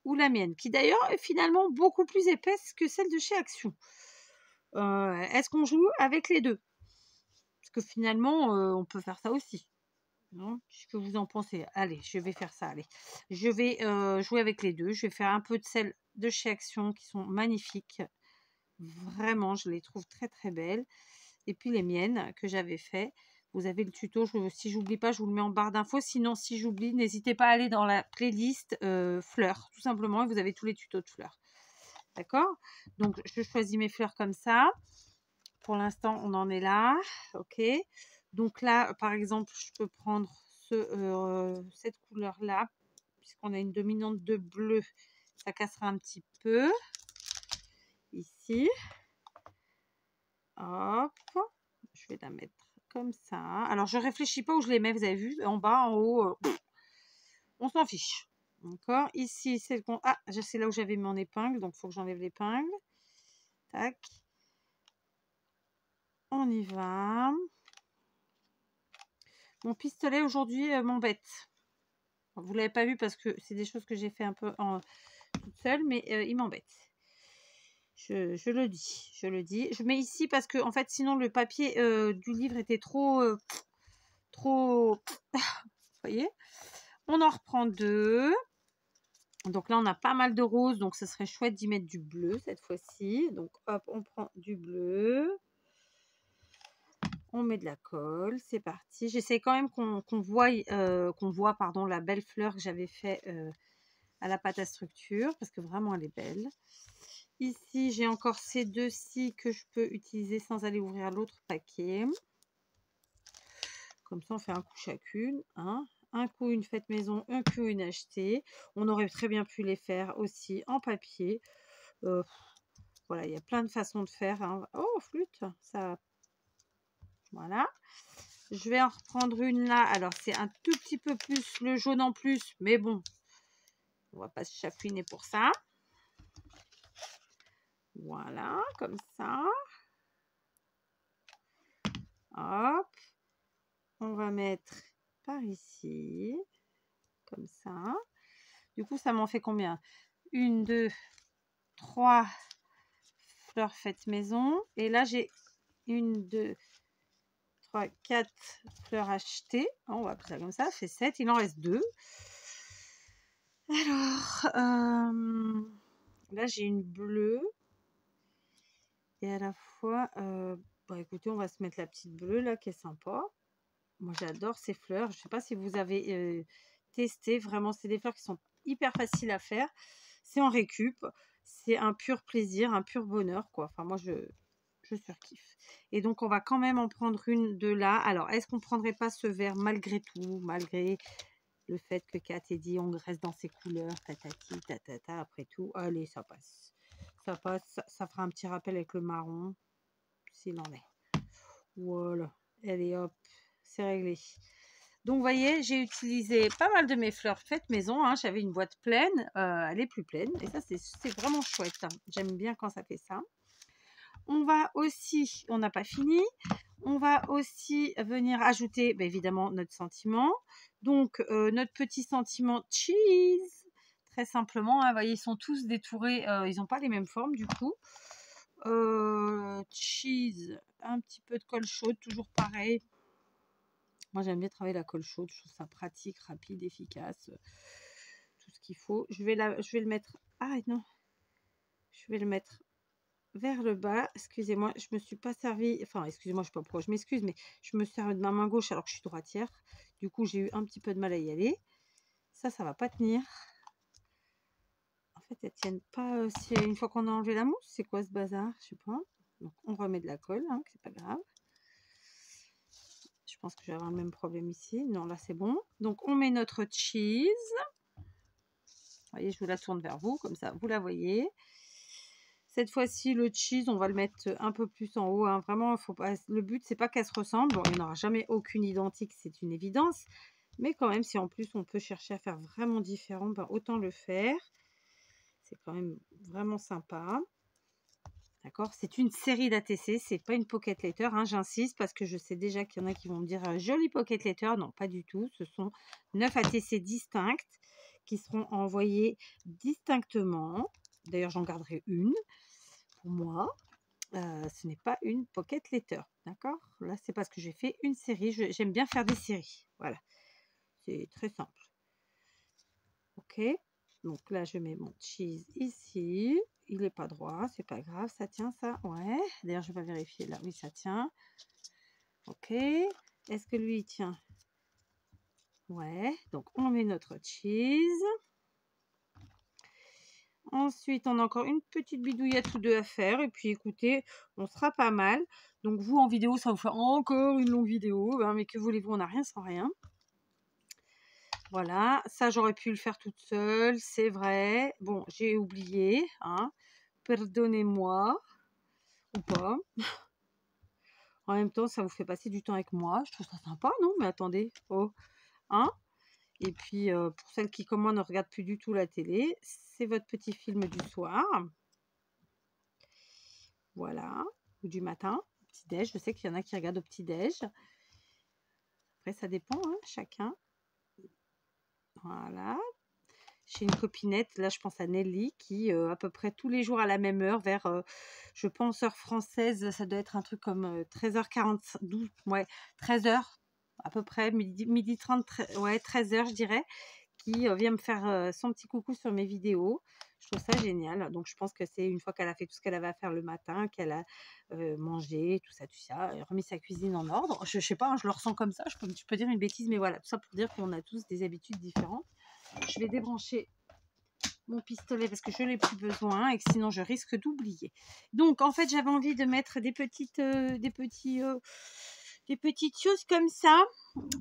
S1: ou la mienne, qui d'ailleurs est finalement beaucoup plus épaisse que celle de chez Action? Est-ce qu'on joue avec les deux? Parce que finalement, on peut faire ça aussi. Non, qu'est-ce que vous en pensez? Allez, je vais faire ça. Allez, je vais jouer avec les deux. Je vais faire un peu de celles de chez Action qui sont magnifiques. Vraiment, je les trouve très très belles. Et puis les miennes que j'avais fait. Vous avez le tuto. Si j'oublie pas, je vous le mets en barre d'infos. Sinon, si j'oublie, n'hésitez pas à aller dans la playlist fleurs, tout simplement. Et vous avez tous les tutos de fleurs. D'accord? Donc, je choisis mes fleurs comme ça. Pour l'instant, on en est là. Ok. Donc là, par exemple, je peux prendre cette couleur-là, puisqu'on a une dominante de bleu, ça cassera un petit peu. Ici. Hop. Je vais la mettre comme ça. Alors, je réfléchis pas où je les mets, vous avez vu, en bas, en haut, on s'en fiche. D'accord. Ici, c'est c'est là où j'avais mon épingle, donc il faut que j'enlève l'épingle. Tac. On y va. Mon pistolet aujourd'hui m'embête. Vous ne l'avez pas vu parce que c'est des choses que j'ai fait un peu toute seule, mais il m'embête. Je le dis. Je mets ici parce que en fait, sinon le papier du livre était trop... Vous voyez? On en reprend deux. Donc là, on a pas mal de rose, donc ce serait chouette d'y mettre du bleu cette fois-ci. Donc hop, on prend du bleu. On met de la colle, c'est parti. J'essaie quand même qu'on voit pardon, la belle fleur que j'avais fait à la pâte à structure, parce que vraiment elle est belle. Ici, j'ai encore ces deux-ci que je peux utiliser sans aller ouvrir l'autre paquet. Comme ça, on fait un coup chacune. Hein. Un coup une faite maison, un coup une achetée. On aurait très bien pu les faire aussi en papier. Voilà, il y a plein de façons de faire. Hein. Oh, flûte, ça... Voilà. Je vais en reprendre une là. Alors, c'est un tout petit peu plus le jaune en plus. Mais bon, on va pas se chafouiner pour ça. Voilà, comme ça. Hop. On va mettre par ici. Comme ça. Du coup, ça m'en fait combien? 1, 2, 3 fleurs faites maison. Et là, j'ai 1, 2, 3, 4 fleurs achetées. On va appeler ça comme ça. Ça fait 7. Il en reste 2. Alors, là, j'ai une bleue. Et à la fois, bon, écoutez, on va se mettre la petite bleue là qui est sympa. Moi, j'adore ces fleurs. Je ne sais pas si vous avez testé. Vraiment, c'est des fleurs qui sont hyper faciles à faire. C'est en récup. C'est un pur plaisir, un pur bonheur, quoi. Enfin, moi, je surkiffe. Et donc, on va quand même en prendre une de là. Alors, est-ce qu'on ne prendrait pas ce vert malgré tout, malgré le fait que Kat ait dit on reste dans ses couleurs, tatati, tatata, après tout. Allez, ça passe. Ça passe. Ça fera un petit rappel avec le marron, s'il en est. Voilà. Allez, hop. C'est réglé. Donc, vous voyez, j'ai utilisé pas mal de mes fleurs faites maison. Hein. J'avais une boîte pleine. Elle est plus pleine. Et ça, c'est vraiment chouette. Hein. J'aime bien quand ça fait ça. On va aussi, on n'a pas fini, on va aussi venir ajouter, bah, évidemment, notre sentiment. Donc, notre petit sentiment cheese. Très simplement, hein, vous voyez, ils sont tous détourés. Ils n'ont pas les mêmes formes, du coup. cheese, un petit peu de colle chaude, toujours pareil. Moi, j'aime bien travailler la colle chaude. Je trouve ça pratique, rapide, efficace. Tout ce qu'il faut. Je vais le mettre... Ah non. Je vais le mettre vers le bas. Excusez-moi, je me suis pas servi... Enfin, excusez-moi, je sais pas pourquoi je m'excuse, mais je me sers de ma main gauche alors que je suis droitière. Du coup, j'ai eu un petit peu de mal à y aller. Ça va pas tenir. En fait, elles tiennent pas une fois qu'on a enlevé la mousse. C'est quoi ce bazar? Je sais pas. Donc, on remet de la colle, hein, c'est pas grave. Je pense que je vais avoir le même problème ici. Non, là, c'est bon. Donc, on met notre cheese. Vous voyez, je vous la tourne vers vous, comme ça, vous la voyez. Cette fois-ci, le cheese, on va le mettre un peu plus en haut. Hein. Vraiment, faut pas... le but, c'est pas qu'elle se ressemble. Bon, il n'y en aura jamais aucune identique, c'est une évidence. Mais quand même, si en plus, on peut chercher à faire vraiment différent, ben, autant le faire. C'est quand même vraiment sympa. D'accord, c'est une série d'ATC, c'est pas une pocket letter, hein, j'insiste parce que je sais déjà qu'il y en a qui vont me dire jolie pocket letter. Non, pas du tout. Ce sont 9 ATC distinctes qui seront envoyées distinctement. D'ailleurs, j'en garderai une pour moi. Ce n'est pas une pocket letter, d'accord? Là, c'est parce que j'ai fait une série. J'aime bien faire des séries. Voilà, c'est très simple. Ok, donc là, je mets mon cheese ici. Il n'est pas droit, c'est pas grave, ça tient ça, ouais. D'ailleurs, je vais vérifier là, oui, ça tient. Ok, est-ce que lui, il tient? Ouais, donc on met notre cheese. Ensuite, on a encore une petite bidouillette ou deux à faire. Et puis, écoutez, on sera pas mal. Donc, vous, en vidéo, ça vous fait encore une longue vidéo. Hein, mais que voulez-vous, on n'a rien sans rien. Voilà, ça, j'aurais pu le faire toute seule, c'est vrai. Bon, j'ai oublié, hein. Pardonnez-moi. Ou pas. En même temps, ça vous fait passer du temps avec moi. Je trouve ça sympa, non? Mais attendez. Oh, hein? Et puis, pour celles qui, comme moi, ne regardent plus du tout la télé, c'est votre petit film du soir. Voilà. Ou du matin. Petit-déj. Je sais qu'il y en a qui regardent au petit-déj. Après, ça dépend, hein, chacun. Voilà. J'ai une copinette, là je pense à Nelly, qui à peu près tous les jours à la même heure, vers, je pense, heure française, ça doit être un truc comme 13h40, 12, ouais, 13h, à peu près, midi 30, ouais, 13h je dirais, qui vient me faire son petit coucou sur mes vidéos. Je trouve ça génial. Donc je pense que c'est une fois qu'elle a fait tout ce qu'elle avait à faire le matin, qu'elle a mangé, tout ça, remis sa cuisine en ordre. Je sais pas, hein, je le ressens comme ça, je peux dire une bêtise, mais voilà, tout ça pour dire qu'on a tous des habitudes différentes. Je vais débrancher mon pistolet parce que je n'ai plus besoin et que sinon je risque d'oublier. Donc en fait j'avais envie de mettre des petites choses comme ça.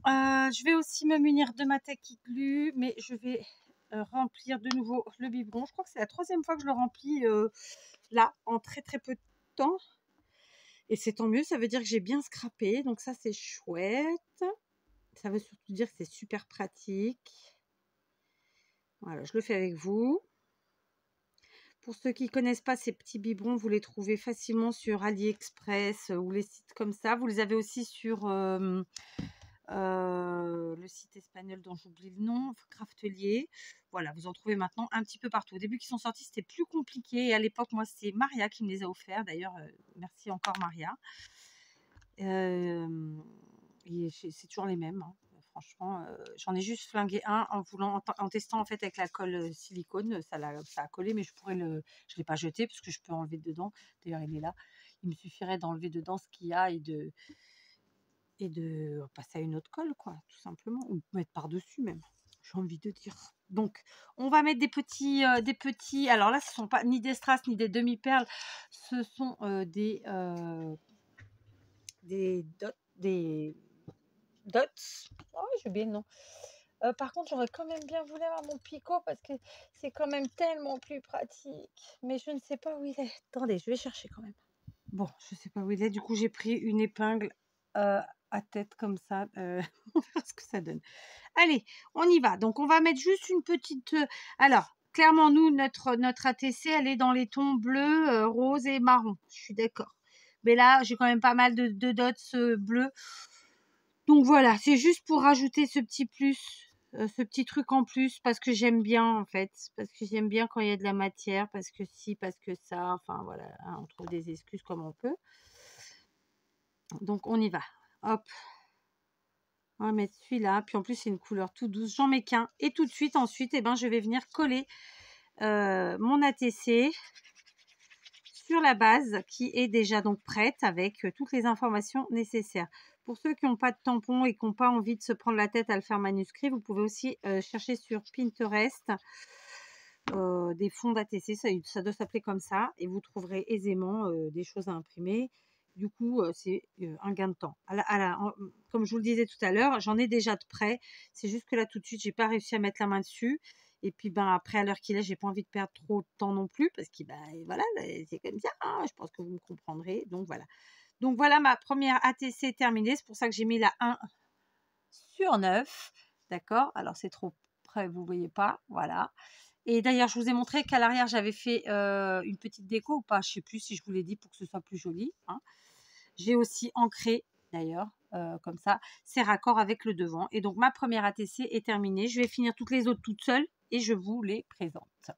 S1: Je vais aussi me munir de ma tacky glue, mais je vais remplir de nouveau le biberon. Je crois que c'est la 3e fois que je le remplis là en très très peu de temps. Et c'est tant mieux, ça veut dire que j'ai bien scrappé, donc ça c'est chouette. Ça veut surtout dire que c'est super pratique. Voilà, je le fais avec vous. Pour ceux qui ne connaissent pas ces petits biberons, vous les trouvez facilement sur AliExpress ou les sites comme ça. Vous les avez aussi sur le site espagnol dont j'oublie le nom, Craftelier. Voilà, vous en trouvez maintenant un petit peu partout. Au début qu'ils sont sortis, c'était plus compliqué. Et à l'époque, moi, c'est Maria qui me les a offerts. D'ailleurs, merci encore Maria. Et c'est toujours les mêmes, hein. Franchement, j'en ai juste flingué un en testant en fait avec la colle silicone. Ça a collé, mais je ne l'ai pas jeté parce que je peux enlever dedans. D'ailleurs, il est là. Il me suffirait d'enlever dedans ce qu'il y a et de passer à une autre colle, quoi, tout simplement. Ou mettre par-dessus même, j'ai envie de dire. Donc, on va mettre des petits... Alors là, ce ne sont pas ni des strass ni des demi-perles. Ce sont des dots. Oh, j'ai oublié le nom. Par contre, j'aurais quand même bien voulu avoir mon picot parce que c'est quand même tellement plus pratique. Mais je ne sais pas où il est. Attendez, je vais chercher quand même. Bon, je ne sais pas où il est. Du coup, j'ai pris une épingle à tête comme ça. On va voir ce que ça donne. Allez, on y va. Donc, on va mettre juste une petite... Alors, clairement, nous, notre ATC, elle est dans les tons bleus, rose et marron. Je suis d'accord. Mais là, j'ai quand même pas mal de dots bleus. Donc voilà, c'est juste pour rajouter ce petit plus ce petit truc en plus parce que j'aime bien en fait, parce que j'aime bien quand il y a de la matière, parce que si, parce que ça, enfin voilà, hein, on trouve des excuses comme on peut. Donc on y va. Hop, on va mettre celui-là, puis en plus c'est une couleur tout douce, j'en mets qu'un. Et tout de suite ensuite, eh ben, je vais venir coller mon ATC sur la base qui est déjà donc prête avec toutes les informations nécessaires. Pour ceux qui n'ont pas de tampon et qui n'ont pas envie de se prendre la tête à le faire manuscrit, vous pouvez aussi chercher sur Pinterest des fonds d'ATC, ça doit s'appeler comme ça, et vous trouverez aisément des choses à imprimer. Du coup, c'est un gain de temps. Comme je vous le disais tout à l'heure, j'en ai déjà de près. C'est juste que là, tout de suite, j'ai pas réussi à mettre la main dessus. Et puis, ben, après, à l'heure qu'il est, j'ai pas envie de perdre trop de temps non plus, parce que, ben, voilà, c'est comme ça, hein, je pense que vous me comprendrez. Donc, voilà. Donc, voilà ma première ATC terminée. C'est pour ça que j'ai mis la 1/9. D'accord? Alors, c'est trop près, vous voyez pas. Voilà. Et d'ailleurs, je vous ai montré qu'à l'arrière, j'avais fait une petite déco ou pas. Je sais plus si je vous l'ai dit pour que ce soit plus joli, hein. J'ai aussi ancré, d'ailleurs, comme ça, ces raccords avec le devant. Et donc, ma première ATC est terminée. Je vais finir toutes les autres toutes seules et je vous les présente.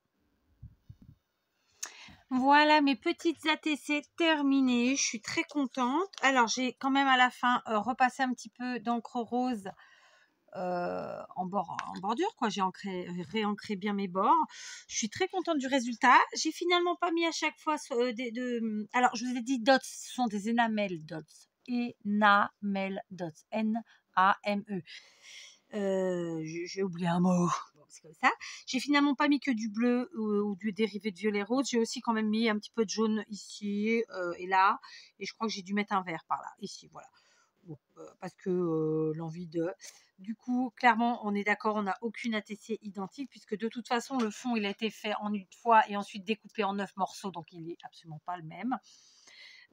S1: Voilà mes petites ATC terminées. Je suis très contente. Alors, j'ai quand même à la fin repassé un petit peu d'encre rose en bordure, quoi. J'ai réancré bien mes bords. Je suis très contente du résultat. J'ai finalement pas mis à chaque fois alors je vous ai dit dots, ce sont des enamel dots. Enamel dots, N-A-M-E. J'ai oublié un mot. Bon, c'est comme ça. J'ai finalement pas mis que du bleu ou du dérivé de violet rose. J'ai aussi quand même mis un petit peu de jaune ici et là. Et je crois que j'ai dû mettre un vert par là, ici, voilà. Bon, parce que l'envie de... Du coup, clairement, on est d'accord, on n'a aucune ATC identique, puisque de toute façon, le fond, il a été fait en une fois et ensuite découpé en 9 morceaux, donc il n'est absolument pas le même.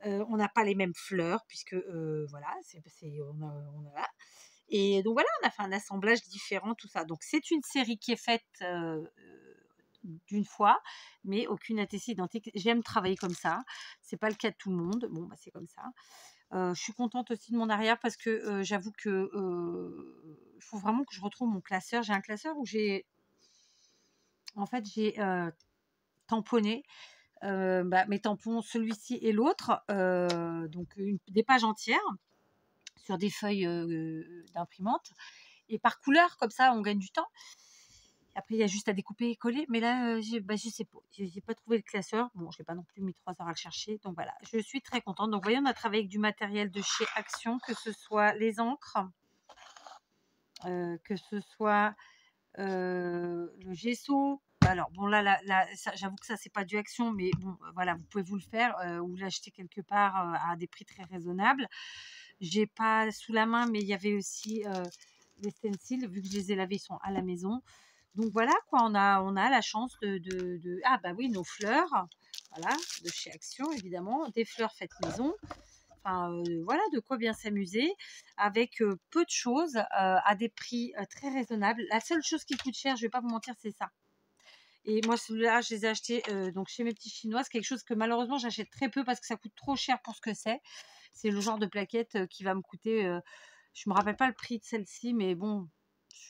S1: On n'a pas les mêmes fleurs, puisque voilà, on a... Et donc voilà, on a fait un assemblage différent, tout ça. Donc c'est une série qui est faite d'une fois, mais aucune ATC identique. J'aime travailler comme ça. C'est pas le cas de tout le monde. Bon, bah, c'est comme ça. Je suis contente aussi de mon arrière parce que j'avoue que il faut vraiment que je retrouve mon classeur. J'ai un classeur où j'ai tamponné mes tampons, celui-ci et l'autre, donc des pages entières sur des feuilles d'imprimante et par couleur, comme ça on gagne du temps. Après, il y a juste à découper et coller. Mais là, je sais pas. J'ai pas trouvé le classeur. Bon, je n'ai pas non plus mis 3 heures à le chercher. Donc voilà, je suis très contente. Donc, vous voyez, on a travaillé avec du matériel de chez Action, que ce soit les encres, que ce soit le gesso. Alors, bon, là j'avoue que ça, c'est pas du Action, mais bon, voilà, vous pouvez vous le faire ou l'acheter quelque part à des prix très raisonnables. J'ai pas sous la main, mais il y avait aussi les stencils, vu que je les ai lavés, ils sont à la maison. Donc voilà, quoi, on a la chance ah bah oui, nos fleurs, voilà, de chez Action, évidemment, des fleurs faites maison. Enfin, voilà, de quoi bien s'amuser avec peu de choses à des prix très raisonnables. La seule chose qui coûte cher, je vais pas vous mentir, c'est ça. Et moi, celui-là, je les ai achetés donc chez mes petits Chinois. C'est quelque chose que malheureusement, j'achète très peu parce que ça coûte trop cher pour ce que c'est. C'est le genre de plaquette qui va me coûter, je me rappelle pas le prix de celle-ci, mais bon,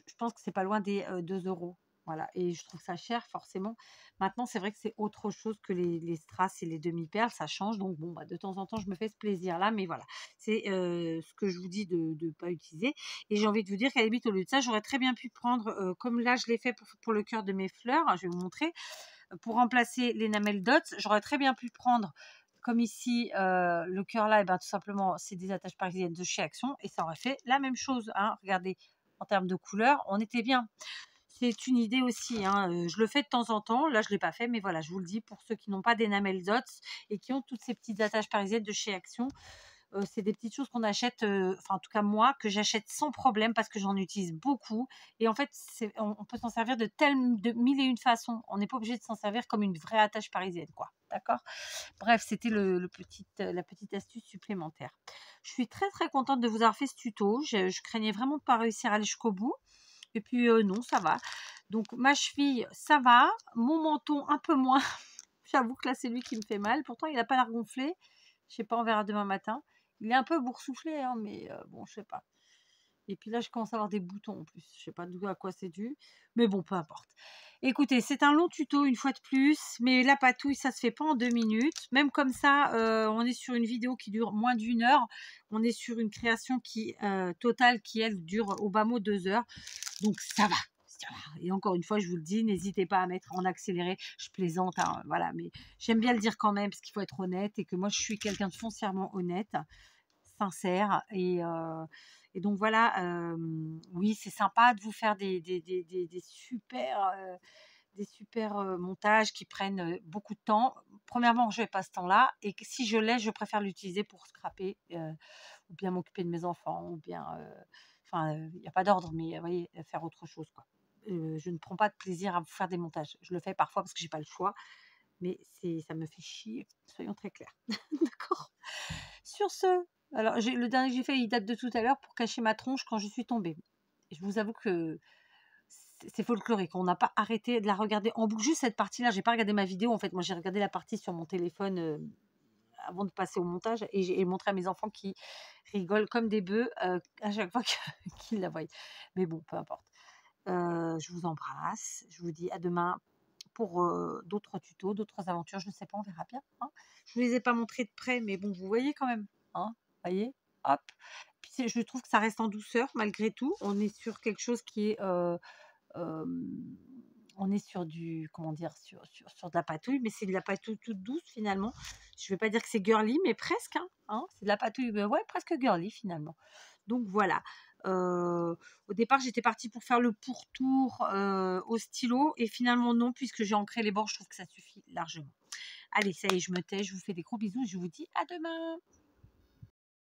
S1: je pense que c'est pas loin des 2 €. Voilà, et je trouve ça cher forcément. Maintenant, c'est vrai que c'est autre chose que les strass et les demi-perles, ça change. Donc bon, bah, de temps en temps, je me fais ce plaisir-là, mais voilà, c'est ce que je vous dis de ne pas utiliser. Et j'ai envie de vous dire qu'à la limite, au lieu de ça, j'aurais très bien pu prendre, comme là, je l'ai fait pour le cœur de mes fleurs, je vais vous montrer, pour remplacer l'enamel dots, j'aurais très bien pu prendre comme ici, le cœur là, et ben, tout simplement, c'est des attaches parisiennes de chez Action et ça aurait fait la même chose, hein. Regardez, en termes de couleur, on était bien. C'est une idée aussi, hein, je le fais de temps en temps. Là, je ne l'ai pas fait, mais voilà, je vous le dis pour ceux qui n'ont pas d'enamel dots et qui ont toutes ces petites attaches parisiennes de chez Action. C'est des petites choses qu'on achète, enfin en tout cas moi, que j'achète sans problème parce que j'en utilise beaucoup. Et en fait, on peut s'en servir de mille et une façons. On n'est pas obligé de s'en servir comme une vraie attache parisienne, quoi. D'accord? Bref, c'était la petite astuce supplémentaire. Je suis très très contente de vous avoir fait ce tuto. Je craignais vraiment de ne pas réussir à aller jusqu'au bout. Et puis non, ça va. Donc ma cheville, ça va. Mon menton, un peu moins. J'avoue que là, c'est lui qui me fait mal. Pourtant, il n'a pas l'air gonflé. Je sais pas, on verra demain matin. Il est un peu boursouflé, hein, mais bon, je sais pas. Et puis là, je commence à avoir des boutons en plus. Je sais pas d'où à quoi c'est dû, mais bon, peu importe. Écoutez, c'est un long tuto une fois de plus, mais la patouille, ça se fait pas en 2 minutes. Même comme ça, on est sur une vidéo qui dure moins d'1 heure. On est sur une création qui totale qui, elle, dure au bas mot 2 heures. Donc ça va. Et encore une fois, je vous le dis, n'hésitez pas à mettre en accéléré. Je plaisante, hein, voilà, mais j'aime bien le dire quand même parce qu'il faut être honnête et que moi, je suis quelqu'un de foncièrement honnête, sincère et donc voilà, oui, c'est sympa de vous faire des super montages qui prennent beaucoup de temps. Premièrement, je n'ai pas ce temps-là et que si je l'ai, je préfère l'utiliser pour scraper ou bien m'occuper de mes enfants ou bien, enfin, il n'y a pas d'ordre, mais vous voyez, faire autre chose, quoi. Je ne prends pas de plaisir à vous faire des montages. Je le fais parfois parce que j'ai pas le choix, mais ça me fait chier, soyons très clairs. D'accord. Sur ce, alors le dernier que j'ai fait, il date de tout à l'heure pour cacher ma tronche quand je suis tombée. Et je vous avoue que c'est folklorique. On n'a pas arrêté de la regarder en boucle. Juste cette partie-là, j'ai pas regardé ma vidéo. En fait, moi, j'ai regardé la partie sur mon téléphone avant de passer au montage et j'ai montré à mes enfants qui rigolent comme des bœufs à chaque fois qu'ils la voient. Mais bon, peu importe. Je vous embrasse. Je vous dis à demain pour d'autres tutos, d'autres aventures. Je ne sais pas, on verra bien. Hein. Je ne vous les ai pas montrés de près, mais bon, vous voyez quand même. Hein, voyez, hop. Puis je trouve que ça reste en douceur malgré tout. On est sur quelque chose qui est on est sur du, comment dire, sur de la patouille, mais c'est de la patouille toute douce finalement. Je ne vais pas dire que c'est girly, mais presque, hein, c'est de la patouille, ouais, presque girly finalement. Donc voilà. Au départ, j'étais partie pour faire le pourtour au stylo, et finalement non, puisque j'ai ancré les bords, je trouve que ça suffit largement. Allez, ça y est, je me tais, je vous fais des gros bisous, je vous dis à demain.